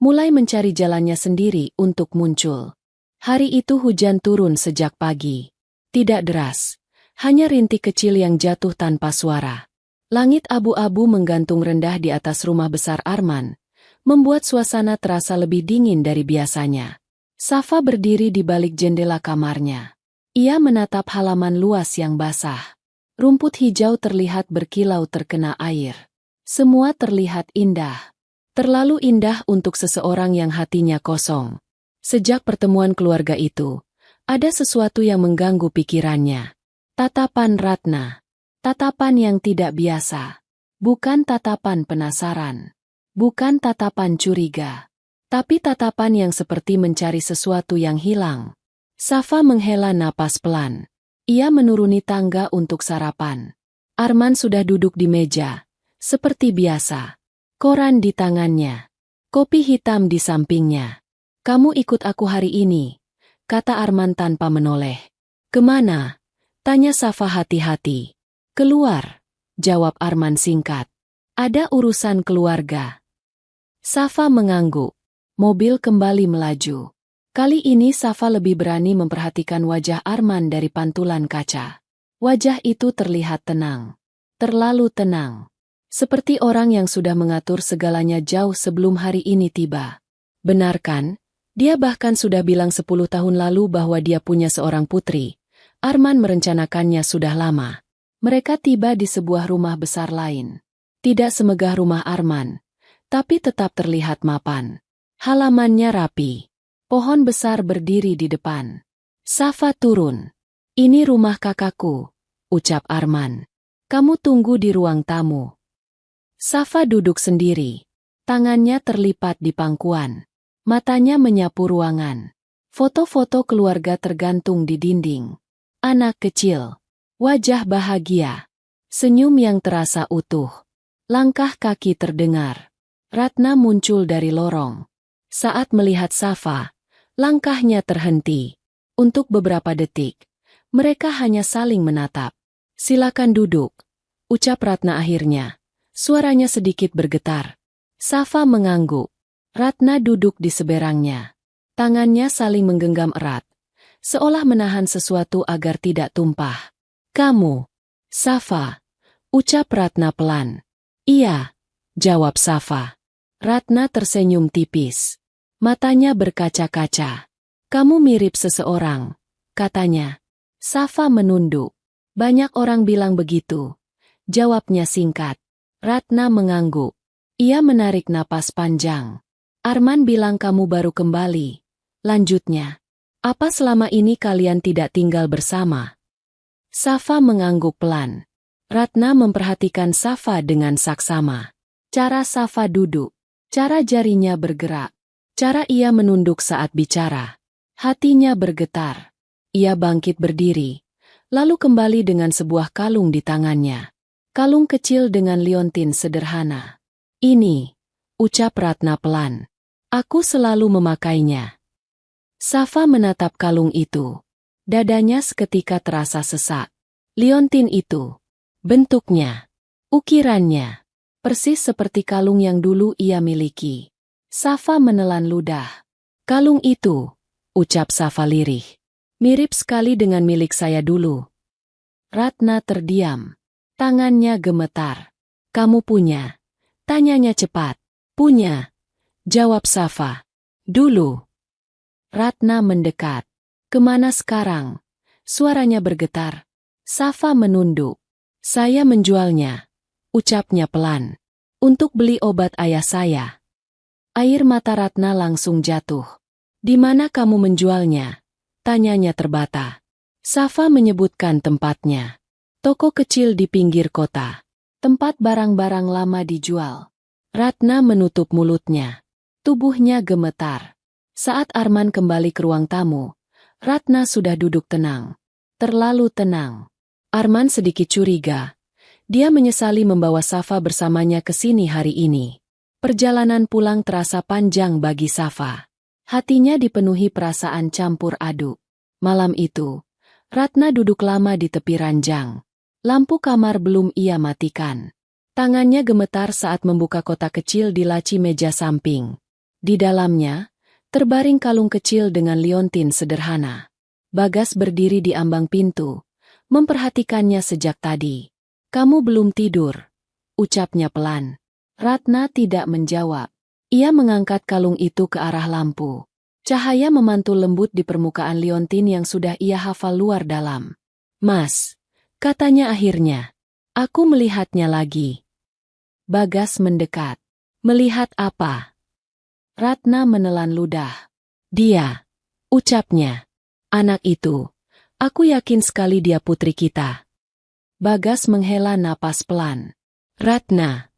mulai mencari jalannya sendiri untuk muncul. Hari itu hujan turun sejak pagi. Tidak deras, hanya rintik kecil yang jatuh tanpa suara. Langit abu-abu menggantung rendah di atas rumah besar Arman, membuat suasana terasa lebih dingin dari biasanya. Safa berdiri di balik jendela kamarnya. Ia menatap halaman luas yang basah. Rumput hijau terlihat berkilau terkena air. Semua terlihat indah. Terlalu indah untuk seseorang yang hatinya kosong. Sejak pertemuan keluarga itu, ada sesuatu yang mengganggu pikirannya. Tatapan Ratna. Tatapan yang tidak biasa. Bukan tatapan penasaran. Bukan tatapan curiga. Tapi tatapan yang seperti mencari sesuatu yang hilang. Safa menghela napas pelan. Ia menuruni tangga untuk sarapan. Arman sudah duduk di meja, seperti biasa. Koran di tangannya. Kopi hitam di sampingnya. Kamu ikut aku hari ini, kata Arman tanpa menoleh. Kemana? Tanya Safa hati-hati. Keluar, jawab Arman singkat. Ada urusan keluarga. Safa mengangguk. Mobil kembali melaju. Kali ini Safa lebih berani memperhatikan wajah Arman dari pantulan kaca. Wajah itu terlihat tenang. Terlalu tenang. Seperti orang yang sudah mengatur segalanya jauh sebelum hari ini tiba. Benar kan? Dia bahkan sudah bilang 10 tahun lalu bahwa dia punya seorang putri. Arman merencanakannya sudah lama. Mereka tiba di sebuah rumah besar lain. Tidak semegah rumah Arman, tapi tetap terlihat mapan. Halamannya rapi. Pohon besar berdiri di depan. Safa turun. "Ini rumah kakakku," ucap Arman. "Kamu tunggu di ruang tamu." Safa duduk sendiri. Tangannya terlipat di pangkuan. Matanya menyapu ruangan. Foto-foto keluarga tergantung di dinding. Anak kecil. Wajah bahagia. Senyum yang terasa utuh. Langkah kaki terdengar. Ratna muncul dari lorong. Saat melihat Safa, langkahnya terhenti. Untuk beberapa detik, mereka hanya saling menatap. "Silakan duduk," ucap Ratna akhirnya. Suaranya sedikit bergetar. Safa mengangguk. Ratna duduk di seberangnya. Tangannya saling menggenggam erat, seolah menahan sesuatu agar tidak tumpah. "Kamu, Safa," ucap Ratna pelan. "Iya," jawab Safa. Ratna tersenyum tipis. Matanya berkaca-kaca. "Kamu mirip seseorang," katanya. Safa menunduk. "Banyak orang bilang begitu," jawabnya singkat. Ratna mengangguk. Ia menarik napas panjang. "Arman bilang kamu baru kembali," lanjutnya. "Apa selama ini kalian tidak tinggal bersama?" Safa mengangguk pelan. Ratna memperhatikan Safa dengan saksama. Cara Safa duduk, cara jarinya bergerak, cara ia menunduk saat bicara. Hatinya bergetar. Ia bangkit berdiri, lalu kembali dengan sebuah kalung di tangannya. Kalung kecil dengan liontin sederhana. "Ini," ucap Ratna pelan. "Aku selalu memakainya." Safa menatap kalung itu. Dadanya seketika terasa sesak. Liontin itu, bentuknya, ukirannya, persis seperti kalung yang dulu ia miliki. Safa menelan ludah. "Kalung itu," ucap Safa lirih, "mirip sekali dengan milik saya dulu." Ratna terdiam. Tangannya gemetar. "Kamu punya?" tanyanya cepat. "Punya," jawab Safa. "Dulu." Ratna mendekat. "Kemana sekarang?" Suaranya bergetar. Safa menunduk. "Saya menjualnya," ucapnya pelan. "Untuk beli obat ayah saya." Air mata Ratna langsung jatuh. "Di mana kamu menjualnya?" tanyanya terbata. Safa menyebutkan tempatnya. Toko kecil di pinggir kota. Tempat barang-barang lama dijual. Ratna menutup mulutnya. Tubuhnya gemetar. Saat Arman kembali ke ruang tamu, Ratna sudah duduk tenang. Terlalu tenang. Arman sedikit curiga. Dia menyesali membawa Safa bersamanya ke sini hari ini. Perjalanan pulang terasa panjang bagi Safa. Hatinya dipenuhi perasaan campur aduk. Malam itu, Ratna duduk lama di tepi ranjang. Lampu kamar belum ia matikan. Tangannya gemetar saat membuka kotak kecil di laci meja samping. Di dalamnya, terbaring kalung kecil dengan liontin sederhana. Bagas berdiri di ambang pintu, memperhatikannya sejak tadi. "Kamu belum tidur," ucapnya pelan. Ratna tidak menjawab. Ia mengangkat kalung itu ke arah lampu. Cahaya memantul lembut di permukaan liontin yang sudah ia hafal luar dalam. "Mas," katanya akhirnya. "Aku melihatnya lagi." Bagas mendekat. "Melihat apa?" Ratna menelan ludah. "Dia," ucapnya. "Anak itu. Aku yakin sekali dia putri kita." Bagas menghela napas pelan. "Ratna."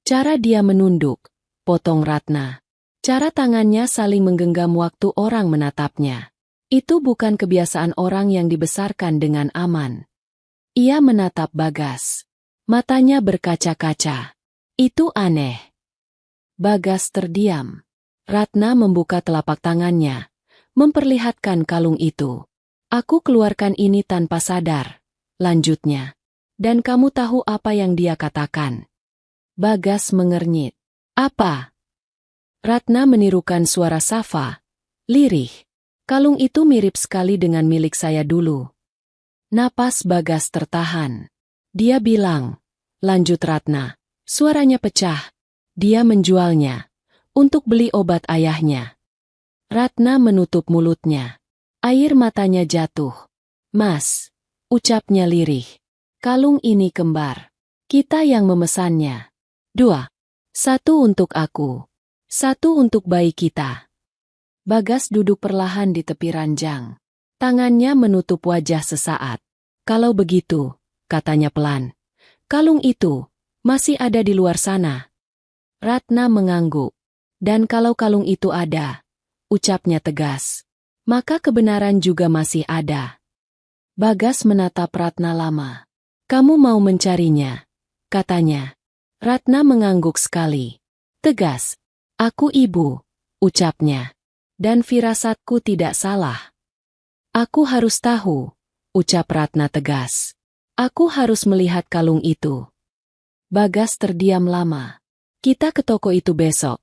Cara dia menunduk, potong Ratna. Cara tangannya saling menggenggam waktu orang menatapnya. Itu bukan kebiasaan orang yang dibesarkan dengan aman. Ia menatap Bagas. Matanya berkaca-kaca. "Itu aneh." Bagas terdiam. Ratna membuka telapak tangannya, memperlihatkan kalung itu. "Aku keluarkan ini tanpa sadar," lanjutnya. "Dan kamu tahu apa yang dia katakan?" Bagas mengernyit. "Apa?" Ratna menirukan suara Safa. Lirih. "Kalung itu mirip sekali dengan milik saya dulu." Napas Bagas tertahan. "Dia bilang," lanjut Ratna. Suaranya pecah. "Dia menjualnya untuk beli obat ayahnya." Ratna menutup mulutnya. Air matanya jatuh. Mas, ucapnya lirih. Kalung ini kembar. Kita yang memesannya. 2. 1 untuk aku. 1 untuk bayi kita. Bagas duduk perlahan di tepi ranjang. Tangannya menutup wajah sesaat. Kalau begitu, katanya pelan, kalung itu masih ada di luar sana. Ratna mengangguk. Dan kalau kalung itu ada, ucapnya tegas, maka kebenaran juga masih ada. Bagas menatap Ratna lama. Kamu mau mencarinya, katanya. Ratna mengangguk sekali. Tegas. Aku ibu, ucapnya. Dan firasatku tidak salah. Aku harus tahu, ucap Ratna tegas. Aku harus melihat kalung itu. Bagas terdiam lama. Kita ke toko itu besok,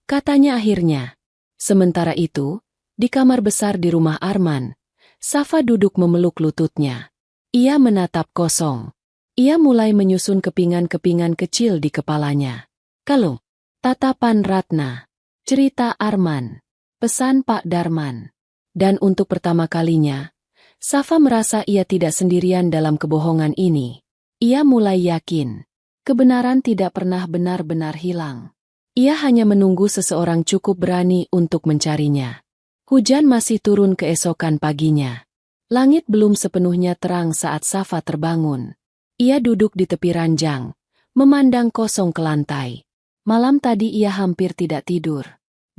katanya akhirnya. Sementara itu, di kamar besar di rumah Arman, Safa duduk memeluk lututnya. Ia menatap kosong. Ia mulai menyusun kepingan-kepingan kecil di kepalanya. Kalung, tatapan Ratna, cerita Arman, pesan Pak Darman. Dan untuk pertama kalinya, Safa merasa ia tidak sendirian dalam kebohongan ini. Ia mulai yakin. Kebenaran tidak pernah benar-benar hilang. Ia hanya menunggu seseorang cukup berani untuk mencarinya. Hujan masih turun keesokan paginya. Langit belum sepenuhnya terang saat Safa terbangun. Ia duduk di tepi ranjang, memandang kosong ke lantai. Malam tadi ia hampir tidak tidur.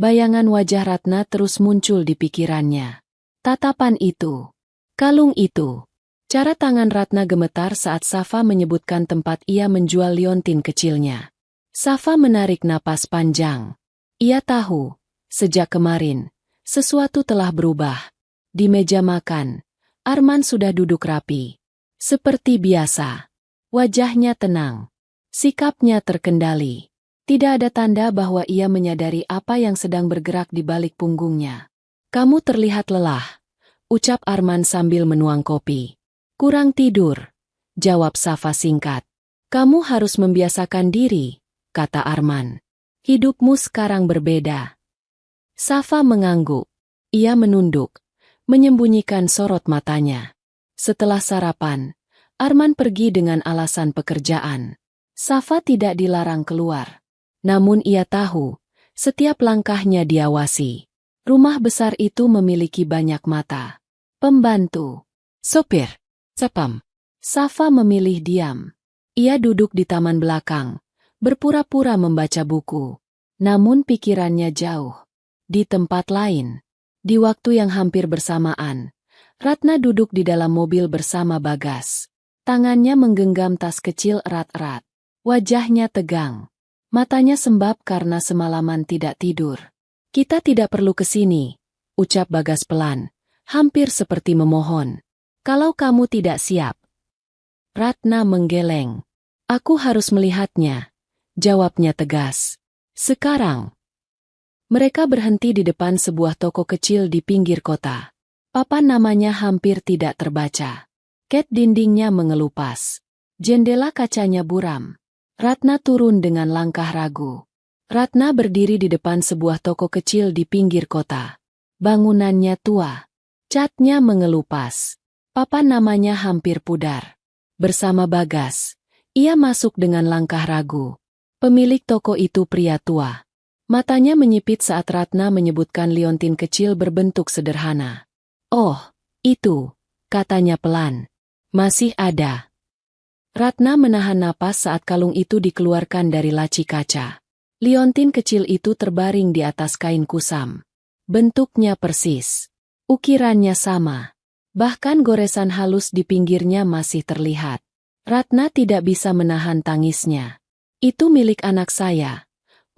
Bayangan wajah Ratna terus muncul di pikirannya. Tatapan itu, kalung itu. Cara tangan Ratna gemetar saat Safa menyebutkan tempat ia menjual liontin kecilnya. Safa menarik napas panjang. Ia tahu, sejak kemarin, sesuatu telah berubah. Di meja makan, Arman sudah duduk rapi. Seperti biasa. Wajahnya tenang. Sikapnya terkendali. Tidak ada tanda bahwa ia menyadari apa yang sedang bergerak di balik punggungnya. Kamu terlihat lelah, ucap Arman sambil menuang kopi. Kurang tidur, jawab Safa singkat. Kamu harus membiasakan diri, kata Arman. Hidupmu sekarang berbeda. Safa mengangguk. Ia menunduk, menyembunyikan sorot matanya. Setelah sarapan, Arman pergi dengan alasan pekerjaan. Safa tidak dilarang keluar. Namun ia tahu, setiap langkahnya diawasi. Rumah besar itu memiliki banyak mata. Pembantu, sopir, sapam. Safa memilih diam. Ia duduk di taman belakang, berpura-pura membaca buku. Namun pikirannya jauh. Di tempat lain, di waktu yang hampir bersamaan, Ratna duduk di dalam mobil bersama Bagas. Tangannya menggenggam tas kecil erat-erat. Wajahnya tegang. Matanya sembab karena semalaman tidak tidur. Kita tidak perlu ke sini, ucap Bagas pelan, hampir seperti memohon. Kalau kamu tidak siap. Ratna menggeleng. Aku harus melihatnya, jawabnya tegas. Sekarang. Mereka berhenti di depan sebuah toko kecil di pinggir kota. Papan namanya hampir tidak terbaca. Cat dindingnya mengelupas. Jendela kacanya buram. Ratna turun dengan langkah ragu. Ratna berdiri di depan sebuah toko kecil di pinggir kota. Bangunannya tua. Catnya mengelupas. Papan namanya hampir pudar. Bersama Bagas, ia masuk dengan langkah ragu. Pemilik toko itu pria tua. Matanya menyipit saat Ratna menyebutkan liontin kecil berbentuk sederhana. Oh, itu, katanya pelan. Masih ada. Ratna menahan napas saat kalung itu dikeluarkan dari laci kaca. Liontin kecil itu terbaring di atas kain kusam. Bentuknya persis. Ukirannya sama. Bahkan goresan halus di pinggirnya masih terlihat. Ratna tidak bisa menahan tangisnya. Itu milik anak saya,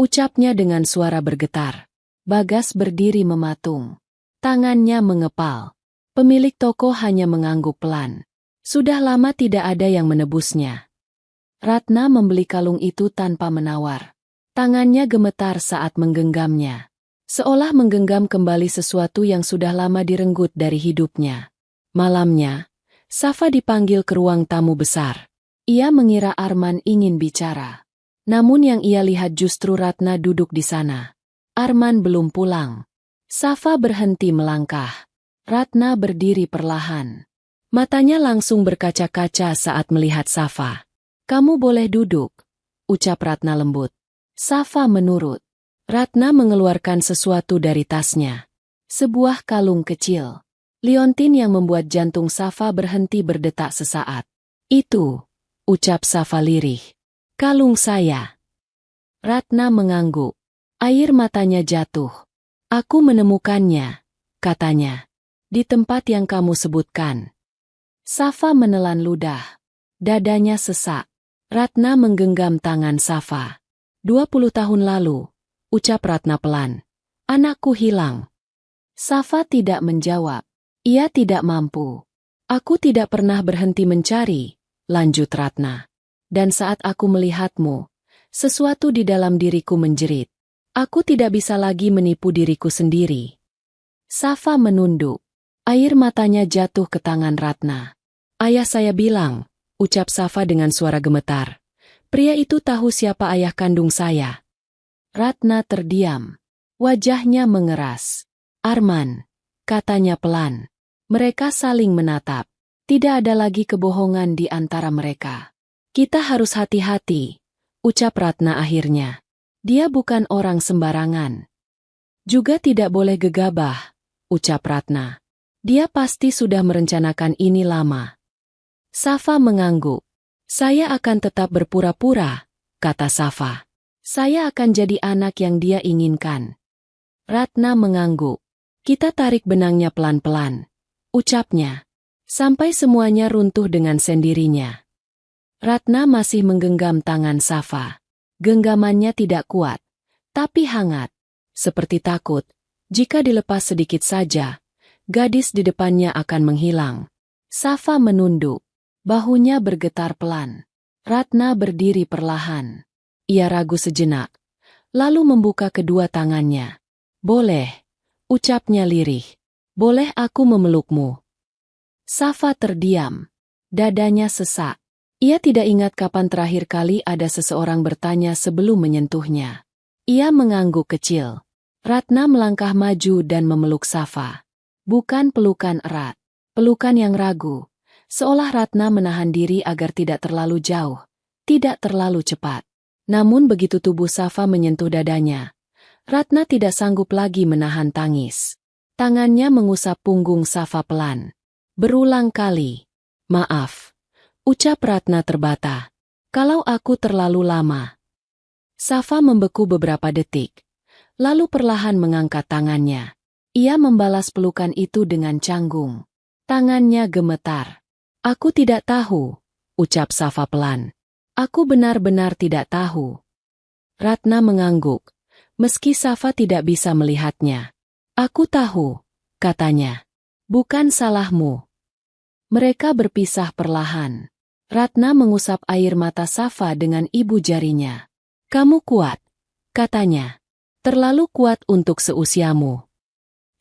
ucapnya dengan suara bergetar. Bagas berdiri mematung. Tangannya mengepal. Pemilik toko hanya mengangguk pelan. Sudah lama tidak ada yang menebusnya. Ratna membeli kalung itu tanpa menawar. Tangannya gemetar saat menggenggamnya. Seolah menggenggam kembali sesuatu yang sudah lama direnggut dari hidupnya. Malamnya, Safa dipanggil ke ruang tamu besar. Ia mengira Arman ingin bicara. Namun yang ia lihat justru Ratna duduk di sana. Arman belum pulang. Safa berhenti melangkah. Ratna berdiri perlahan. Matanya langsung berkaca-kaca saat melihat Safa. "Kamu boleh duduk," ucap Ratna lembut. Safa menurut. Ratna mengeluarkan sesuatu dari tasnya. Sebuah kalung kecil. Liontin yang membuat jantung Safa berhenti berdetak sesaat. "Itu," ucap Safa lirih. "Kalung saya." Ratna mengangguk. Air matanya jatuh. "Aku menemukannya," katanya. "Di tempat yang kamu sebutkan." Safa menelan ludah. Dadanya sesak. Ratna menggenggam tangan Safa. 20 tahun lalu, ucap Ratna pelan. "Anakku hilang." Safa tidak menjawab. Ia tidak mampu. "Aku tidak pernah berhenti mencari," lanjut Ratna. "Dan saat aku melihatmu, sesuatu di dalam diriku menjerit. Aku tidak bisa lagi menipu diriku sendiri." Safa menunduk. Air matanya jatuh ke tangan Ratna. "Ayah saya bilang," ucap Safa dengan suara gemetar. "Pria itu tahu siapa ayah kandung saya." Ratna terdiam. Wajahnya mengeras. "Arman," katanya pelan. Mereka saling menatap. Tidak ada lagi kebohongan di antara mereka. "Kita harus hati-hati," ucap Ratna akhirnya. "Dia bukan orang sembarangan." "Juga tidak boleh gegabah," ucap Ratna. "Dia pasti sudah merencanakan ini lama." Safa mengangguk. "Saya akan tetap berpura-pura," kata Safa. "Saya akan jadi anak yang dia inginkan." Ratna mengangguk. "Kita tarik benangnya pelan-pelan," ucapnya. Sampai semuanya runtuh dengan sendirinya. Ratna masih menggenggam tangan Safa. Genggamannya tidak kuat, tapi hangat. Seperti takut, jika dilepas sedikit saja, gadis di depannya akan menghilang. Safa menunduk. Bahunya bergetar pelan. Ratna berdiri perlahan. Ia ragu sejenak, lalu membuka kedua tangannya. "Boleh," ucapnya lirih. "Boleh aku memelukmu?" Safa terdiam. Dadanya sesak. Ia tidak ingat kapan terakhir kali ada seseorang bertanya sebelum menyentuhnya. Ia mengangguk kecil. Ratna melangkah maju dan memeluk Safa. Bukan pelukan erat, pelukan yang ragu. Seolah Ratna menahan diri agar tidak terlalu jauh, tidak terlalu cepat. Namun begitu tubuh Safa menyentuh dadanya, Ratna tidak sanggup lagi menahan tangis. Tangannya mengusap punggung Safa pelan. Berulang kali. "Maaf," ucap Ratna terbata. "Kalau aku terlalu lama." Safa membeku beberapa detik, lalu perlahan mengangkat tangannya. Ia membalas pelukan itu dengan canggung. Tangannya gemetar. "Aku tidak tahu," ucap Safa pelan. "Aku benar-benar tidak tahu." Ratna mengangguk, meski Safa tidak bisa melihatnya. "Aku tahu," katanya. "Bukan salahmu." Mereka berpisah perlahan. Ratna mengusap air mata Safa dengan ibu jarinya. "Kamu kuat," katanya. "Terlalu kuat untuk seusiamu."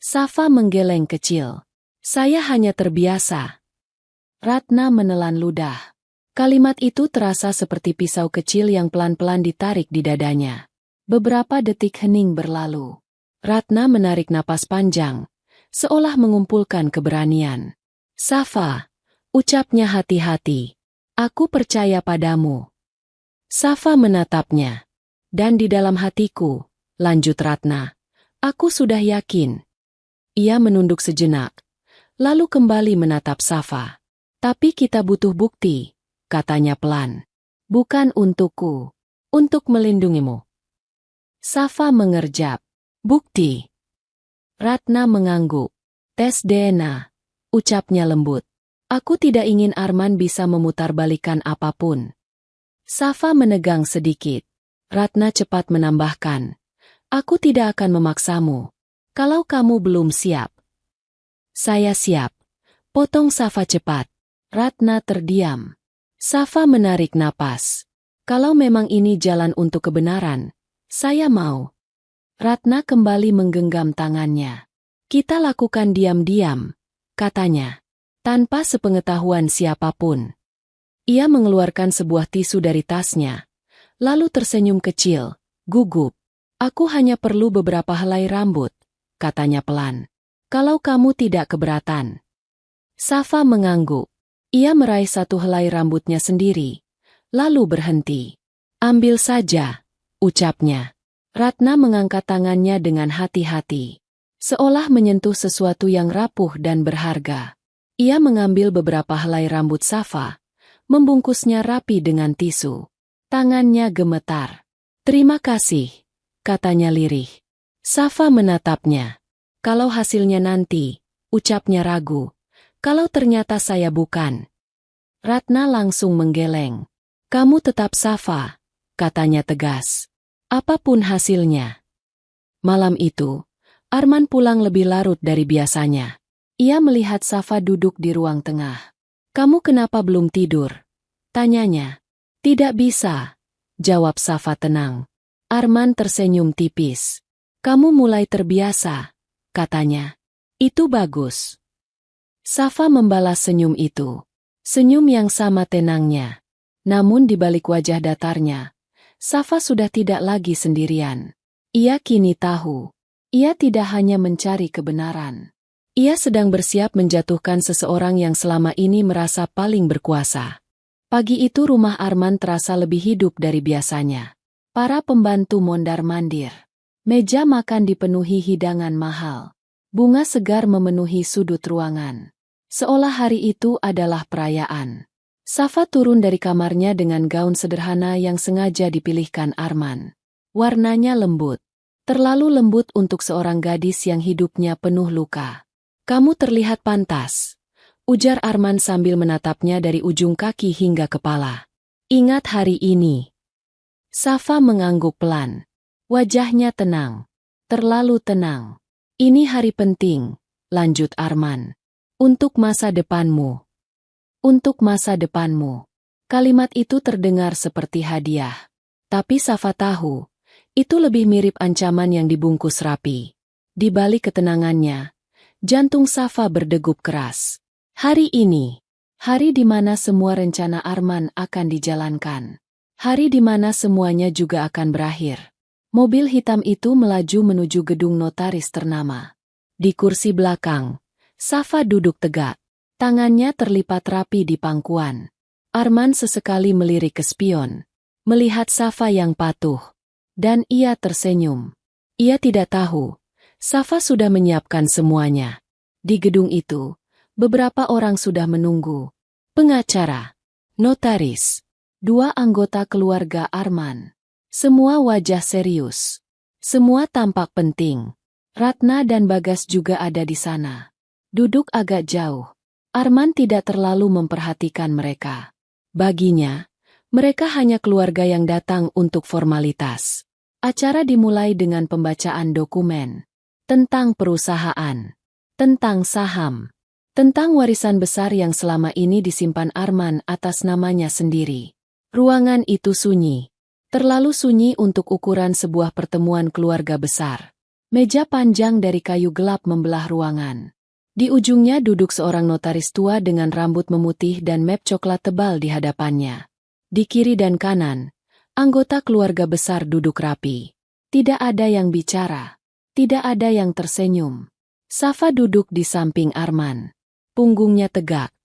Safa menggeleng kecil. "Saya hanya terbiasa." Ratna menelan ludah. Kalimat itu terasa seperti pisau kecil yang pelan-pelan ditarik di dadanya. Beberapa detik hening berlalu. Ratna menarik napas panjang, seolah mengumpulkan keberanian. "Safa," ucapnya hati-hati. "Aku percaya padamu." Safa menatapnya. "Dan di dalam hatiku," lanjut Ratna, "aku sudah yakin." Ia menunduk sejenak, lalu kembali menatap Safa. "Tapi kita butuh bukti," katanya pelan. "Bukan untukku, untuk melindungimu." Safa mengerjap. "Bukti?" Ratna mengangguk. "Tes DNA," ucapnya lembut. "Aku tidak ingin Arman bisa memutarbalikkan apapun." Safa menegang sedikit. Ratna cepat menambahkan. "Aku tidak akan memaksamu. Kalau kamu belum siap." "Saya siap," potong Safa cepat. Ratna terdiam. Safa menarik napas. "Kalau memang ini jalan untuk kebenaran, saya mau." Ratna kembali menggenggam tangannya. "Kita lakukan diam-diam," katanya, "tanpa sepengetahuan siapapun." Ia mengeluarkan sebuah tisu dari tasnya, lalu tersenyum kecil, gugup. "Aku hanya perlu beberapa helai rambut," katanya pelan. "Kalau kamu tidak keberatan." Safa mengangguk. Ia meraih satu helai rambutnya sendiri, lalu berhenti. Ambil saja, ucapnya. Ratna mengangkat tangannya dengan hati-hati, seolah menyentuh sesuatu yang rapuh dan berharga. Ia mengambil beberapa helai rambut Safa, membungkusnya rapi dengan tisu. Tangannya gemetar. Terima kasih, katanya lirih. Safa menatapnya. Kalau hasilnya nanti, ucapnya ragu. Kalau ternyata saya bukan. Ratna langsung menggeleng. Kamu tetap Safa, katanya tegas. Apapun hasilnya. Malam itu, Arman pulang lebih larut dari biasanya. Ia melihat Safa duduk di ruang tengah. Kamu kenapa belum tidur? Tanyanya. Tidak bisa, jawab Safa tenang. Arman tersenyum tipis. Kamu mulai terbiasa, katanya. Itu bagus. Safa membalas senyum itu. Senyum yang sama tenangnya. Namun di balik wajah datarnya, Safa sudah tidak lagi sendirian. Ia kini tahu. Ia tidak hanya mencari kebenaran. Ia sedang bersiap menjatuhkan seseorang yang selama ini merasa paling berkuasa. Pagi itu rumah Arman terasa lebih hidup dari biasanya. Para pembantu mondar-mandir. Meja makan dipenuhi hidangan mahal. Bunga segar memenuhi sudut ruangan. Seolah hari itu adalah perayaan. Safa turun dari kamarnya dengan gaun sederhana yang sengaja dipilihkan Arman. Warnanya lembut. Terlalu lembut untuk seorang gadis yang hidupnya penuh luka. Kamu terlihat pantas, ujar Arman sambil menatapnya dari ujung kaki hingga kepala. Ingat hari ini. Safa mengangguk pelan. Wajahnya tenang. Terlalu tenang. Ini hari penting, lanjut Arman. Untuk masa depanmu. Untuk masa depanmu. Kalimat itu terdengar seperti hadiah. Tapi Safa tahu, itu lebih mirip ancaman yang dibungkus rapi. Di balik ketenangannya, jantung Safa berdegup keras. Hari ini, hari di mana semua rencana Arman akan dijalankan. Hari di mana semuanya juga akan berakhir. Mobil hitam itu melaju menuju gedung notaris ternama. Di kursi belakang, Safa duduk tegak. Tangannya terlipat rapi di pangkuan. Arman sesekali melirik ke spion, melihat Safa yang patuh. Dan ia tersenyum. Ia tidak tahu, Safa sudah menyiapkan semuanya. Di gedung itu, beberapa orang sudah menunggu. Pengacara, notaris, 2 anggota keluarga Arman. Semua wajah serius. Semua tampak penting. Ratna dan Bagas juga ada di sana. Duduk agak jauh. Arman tidak terlalu memperhatikan mereka. Baginya, mereka hanya keluarga yang datang untuk formalitas. Acara dimulai dengan pembacaan dokumen. Tentang perusahaan. Tentang saham. Tentang warisan besar yang selama ini disimpan Arman atas namanya sendiri. Ruangan itu sunyi. Terlalu sunyi untuk ukuran sebuah pertemuan keluarga besar. Meja panjang dari kayu gelap membelah ruangan. Di ujungnya duduk seorang notaris tua dengan rambut memutih dan map coklat tebal di hadapannya. Di kiri dan kanan, anggota keluarga besar duduk rapi. Tidak ada yang bicara. Tidak ada yang tersenyum. Safa duduk di samping Arman. Punggungnya tegak.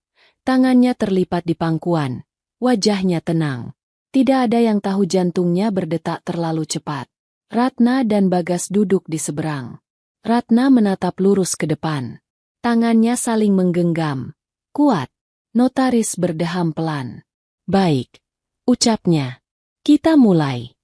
Tangannya terlipat di pangkuan. Wajahnya tenang. Tidak ada yang tahu jantungnya berdetak terlalu cepat. Ratna dan Bagas duduk di seberang. Ratna menatap lurus ke depan. Tangannya saling menggenggam. Kuat. Notaris berdeham pelan. Baik. Ucapnya. Kita mulai.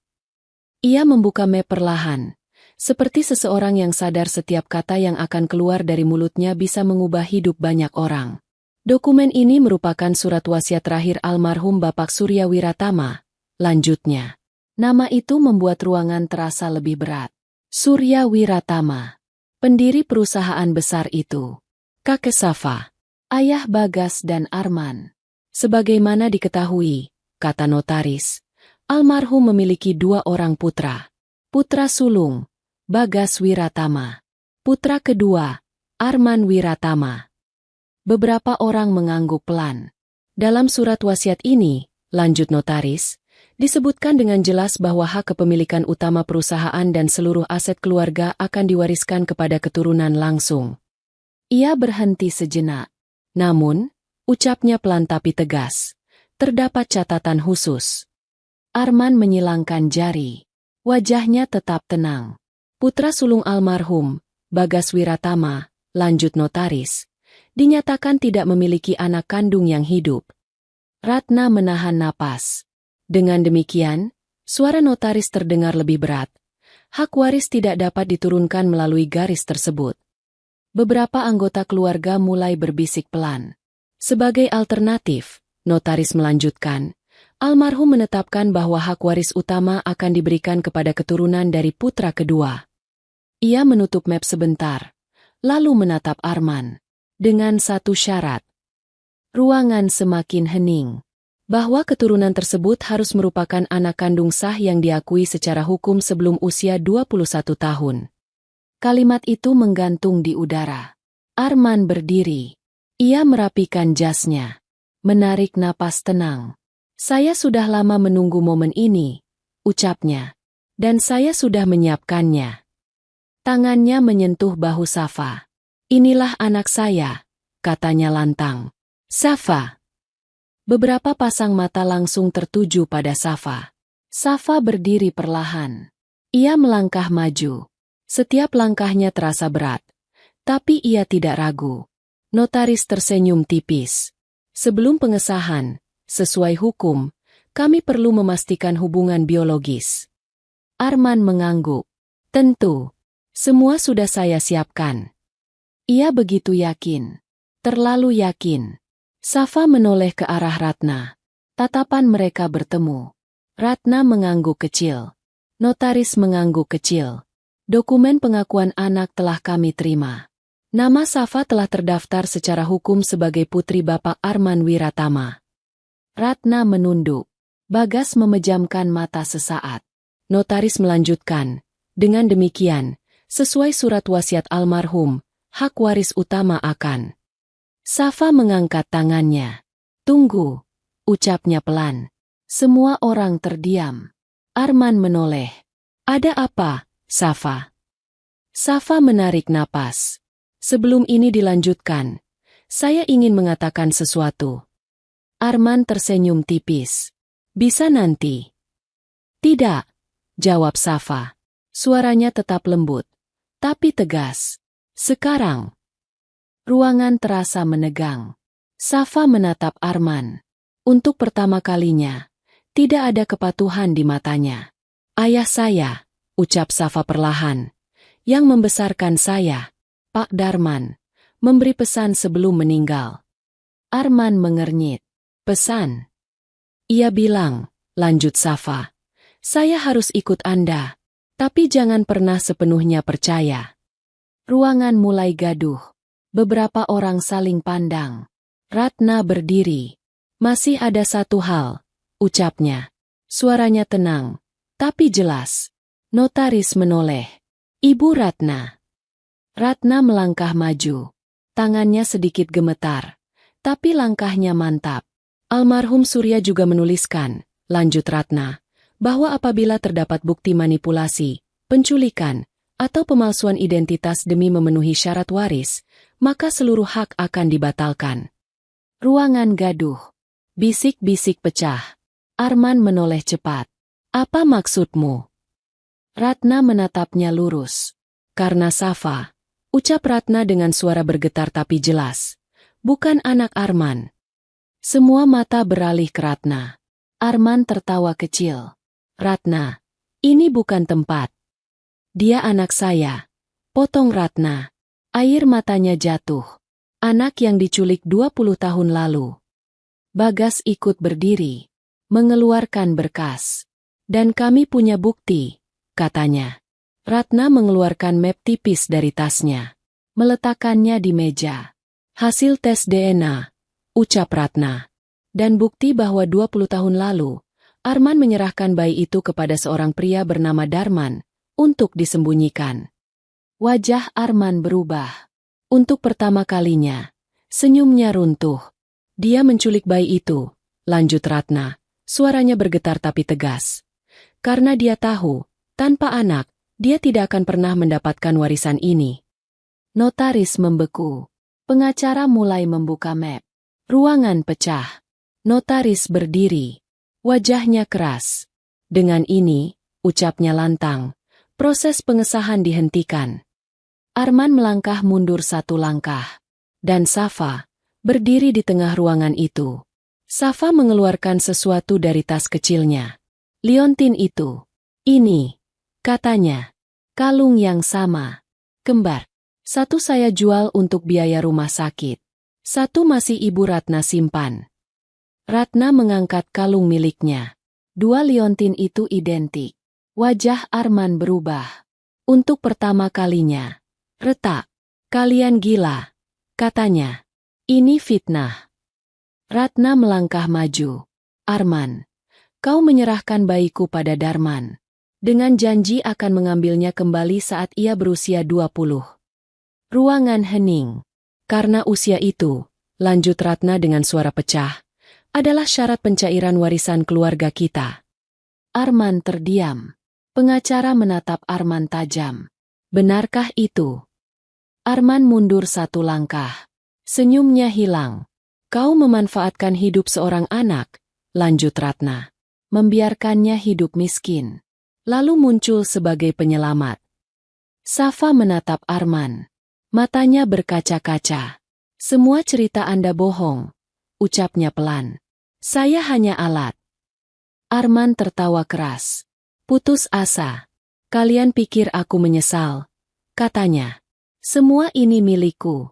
Ia membuka map perlahan. Seperti seseorang yang sadar setiap kata yang akan keluar dari mulutnya bisa mengubah hidup banyak orang. Dokumen ini merupakan surat wasiat terakhir almarhum Bapak Surya Wiratama. Lanjutnya. Nama itu membuat ruangan terasa lebih berat. Surya Wiratama. Pendiri perusahaan besar itu. Kakek Safa, ayah Bagas dan Arman. Sebagaimana diketahui, kata notaris, almarhum memiliki 2 orang putra. Putra sulung, Bagas Wiratama. Putra kedua, Arman Wiratama. Beberapa orang mengangguk pelan. Dalam surat wasiat ini, lanjut notaris, disebutkan dengan jelas bahwa hak kepemilikan utama perusahaan dan seluruh aset keluarga akan diwariskan kepada keturunan langsung. Ia berhenti sejenak. Namun, ucapnya pelan tapi tegas. Terdapat catatan khusus. Arman menyilangkan jari. Wajahnya tetap tenang. Putra sulung almarhum, Bagas Wiratama, lanjut notaris, dinyatakan tidak memiliki anak kandung yang hidup. Ratna menahan napas. Dengan demikian, suara notaris terdengar lebih berat. Hak waris tidak dapat diturunkan melalui garis tersebut. Beberapa anggota keluarga mulai berbisik pelan. Sebagai alternatif, notaris melanjutkan, almarhum menetapkan bahwa hak waris utama akan diberikan kepada keturunan dari putra kedua. Ia menutup map sebentar, lalu menatap Arman. Dengan satu syarat. Ruangan semakin hening. Bahwa keturunan tersebut harus merupakan anak kandung sah yang diakui secara hukum sebelum usia 21 tahun. Kalimat itu menggantung di udara. Arman berdiri. Ia merapikan jasnya. Menarik napas tenang. Saya sudah lama menunggu momen ini, ucapnya. Dan saya sudah menyiapkannya. Tangannya menyentuh bahu Safa. Inilah anak saya, katanya lantang. Safa. Beberapa pasang mata langsung tertuju pada Safa. Safa berdiri perlahan. Ia melangkah maju. Setiap langkahnya terasa berat. Tapi ia tidak ragu. Notaris tersenyum tipis. Sebelum pengesahan, sesuai hukum, kami perlu memastikan hubungan biologis. Arman mengangguk. Tentu. Semua sudah saya siapkan. Ia begitu yakin. Terlalu yakin. Safa menoleh ke arah Ratna. Tatapan mereka bertemu. Ratna mengangguk kecil. Notaris mengangguk kecil. Dokumen pengakuan anak telah kami terima. Nama Safa telah terdaftar secara hukum sebagai putri Bapak Arman Wiratama. Ratna menunduk. Bagas memejamkan mata sesaat. Notaris melanjutkan. Dengan demikian, sesuai surat wasiat almarhum, hak waris utama akan. Safa mengangkat tangannya. Tunggu, ucapnya pelan. Semua orang terdiam. Arman menoleh. Ada apa, Safa? Safa menarik napas. Sebelum ini dilanjutkan, saya ingin mengatakan sesuatu. Arman tersenyum tipis. Bisa nanti. Tidak, jawab Safa. Suaranya tetap lembut, tapi tegas. Sekarang. Ruangan terasa menegang. Safa menatap Arman. Untuk pertama kalinya, tidak ada kepatuhan di matanya. Ayah saya, ucap Safa perlahan, yang membesarkan saya, Pak Darman, memberi pesan sebelum meninggal. Arman mengernyit. Pesan? Ia bilang, lanjut Safa, saya harus ikut Anda, tapi jangan pernah sepenuhnya percaya. Ruangan mulai gaduh. Beberapa orang saling pandang. Ratna berdiri. Masih ada satu hal, ucapnya. Suaranya tenang, tapi jelas. Notaris menoleh. Ibu Ratna. Ratna melangkah maju. Tangannya sedikit gemetar, tapi langkahnya mantap. Almarhum Surya juga menuliskan, lanjut Ratna, bahwa apabila terdapat bukti manipulasi, penculikan, atau pemalsuan identitas demi memenuhi syarat waris, maka seluruh hak akan dibatalkan. Ruangan gaduh. Bisik-bisik pecah. Arman menoleh cepat. Apa maksudmu? Ratna menatapnya lurus. Karena Safa, ucap Ratna dengan suara bergetar tapi jelas. Bukan anak Arman. Semua mata beralih ke Ratna. Arman tertawa kecil. Ratna, ini bukan tempat. Dia anak saya. Potong Ratna. Air matanya jatuh. Anak yang diculik 20 tahun lalu. Bagas ikut berdiri. Mengeluarkan berkas. Dan kami punya bukti, katanya. Ratna mengeluarkan map tipis dari tasnya. Meletakkannya di meja. Hasil tes DNA, ucap Ratna. Dan bukti bahwa 20 tahun lalu, Arman menyerahkan bayi itu kepada seorang pria bernama Darman, untuk disembunyikan. Wajah Arman berubah. Untuk pertama kalinya, senyumnya runtuh. Dia menculik bayi itu, lanjut Ratna, suaranya bergetar tapi tegas. Karena dia tahu, tanpa anak, dia tidak akan pernah mendapatkan warisan ini. Notaris membeku. Pengacara mulai membuka map. Ruangan pecah. Notaris berdiri. Wajahnya keras. Dengan ini, ucapnya lantang, proses pengesahan dihentikan. Arman melangkah mundur 1 langkah. Dan Safa berdiri di tengah ruangan itu. Safa mengeluarkan sesuatu dari tas kecilnya. Liontin itu. Ini, katanya. Kalung yang sama. Kembar. 1 saya jual untuk biaya rumah sakit. 1 masih Ibu Ratna simpan. Ratna mengangkat kalung miliknya. 2 liontin itu identik. Wajah Arman berubah. Untuk pertama kalinya. Retak. Kalian gila. Katanya. Ini fitnah. Ratna melangkah maju. Arman, kau menyerahkan bayiku pada Darman. Dengan janji akan mengambilnya kembali saat ia berusia 20. Ruangan hening. Karena usia itu, lanjut Ratna dengan suara pecah, adalah syarat pencairan warisan keluarga kita. Arman terdiam. Pengacara menatap Arman tajam. Benarkah itu? Arman mundur 1 langkah. Senyumnya hilang. Kau memanfaatkan hidup seorang anak, lanjut Ratna. Membiarkannya hidup miskin. Lalu muncul sebagai penyelamat. Safa menatap Arman. Matanya berkaca-kaca. Semua cerita Anda bohong, ucapnya pelan. Saya hanya alat. Arman tertawa keras. Putus asa. Kalian pikir aku menyesal? Katanya. Semua ini milikku.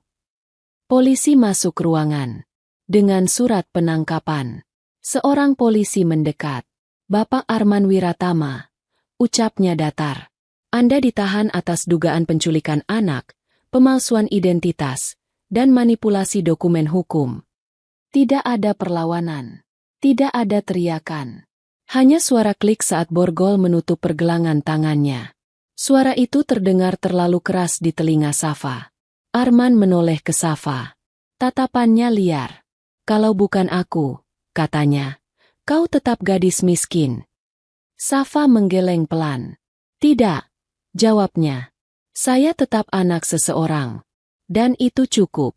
Polisi masuk ruangan. Dengan surat penangkapan. Seorang polisi mendekat. Bapak Arman Wiratama. Ucapnya datar. Anda ditahan atas dugaan penculikan anak, pemalsuan identitas, dan manipulasi dokumen hukum. Tidak ada perlawanan. Tidak ada teriakan. Hanya suara klik saat borgol menutup pergelangan tangannya. Suara itu terdengar terlalu keras di telinga Safa. Arman menoleh ke Safa. Tatapannya liar. Kalau bukan aku, katanya, kau tetap gadis miskin. Safa menggeleng pelan. Tidak, jawabnya. Saya tetap anak seseorang. Dan itu cukup.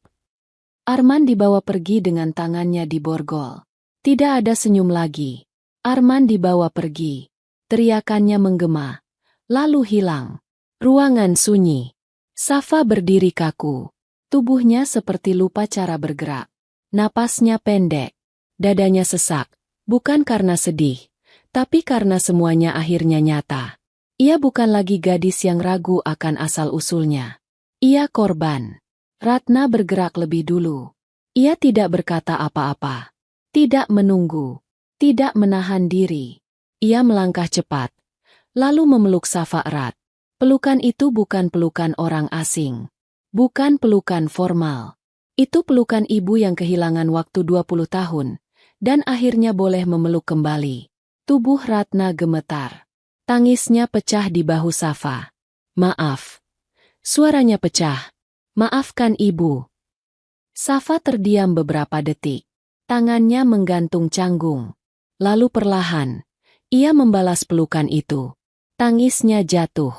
Arman dibawa pergi dengan tangannya di borgol. Tidak ada senyum lagi. Arman dibawa pergi. Teriakannya menggema. Lalu hilang. Ruangan sunyi. Safa berdiri kaku. Tubuhnya seperti lupa cara bergerak. Napasnya pendek. Dadanya sesak. Bukan karena sedih. Tapi karena semuanya akhirnya nyata. Ia bukan lagi gadis yang ragu akan asal-usulnya. Ia korban. Ratna bergerak lebih dulu. Ia tidak berkata apa-apa. Tidak menunggu. Tidak menahan diri. Ia melangkah cepat. Lalu memeluk Safa erat. Pelukan itu bukan pelukan orang asing. Bukan pelukan formal. Itu pelukan ibu yang kehilangan waktu 20 tahun. Dan akhirnya boleh memeluk kembali. Tubuh Ratna gemetar. Tangisnya pecah di bahu Safa. Maaf. Suaranya pecah. Maafkan ibu. Safa terdiam beberapa detik. Tangannya menggantung canggung. Lalu perlahan, ia membalas pelukan itu. Tangisnya jatuh.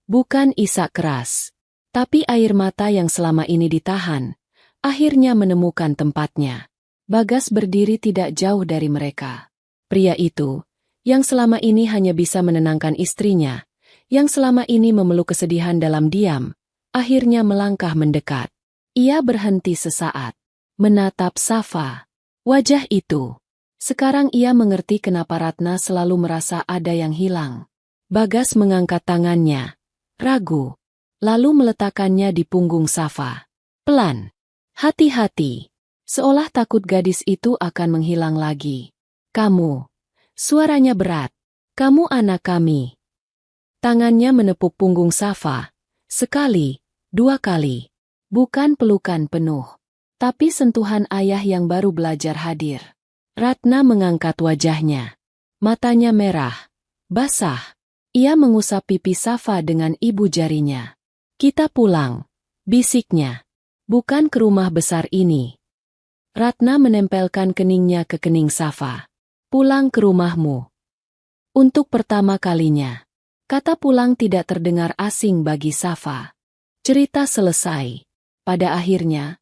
Bukan isak keras. Tapi air mata yang selama ini ditahan, akhirnya menemukan tempatnya. Bagas berdiri tidak jauh dari mereka. Pria itu, yang selama ini hanya bisa menenangkan istrinya, yang selama ini memeluk kesedihan dalam diam, akhirnya melangkah mendekat. Ia berhenti sesaat, menatap Safa. Wajah itu. Sekarang ia mengerti kenapa Ratna selalu merasa ada yang hilang. Bagas mengangkat tangannya, ragu, lalu meletakkannya di punggung Safa. Pelan, hati-hati, seolah takut gadis itu akan menghilang lagi. Kamu. Suaranya berat. Kamu anak kami. Tangannya menepuk punggung Safa. Sekali, 2 kali. Bukan pelukan penuh. Tapi sentuhan ayah yang baru belajar hadir. Ratna mengangkat wajahnya. Matanya merah. Basah. Ia mengusap pipi Safa dengan ibu jarinya. Kita pulang. Bisiknya. Bukan ke rumah besar ini. Ratna menempelkan keningnya ke kening Safa. Pulang ke rumahmu. Untuk pertama kalinya. Kata pulang tidak terdengar asing bagi Safa. Cerita selesai. Pada akhirnya,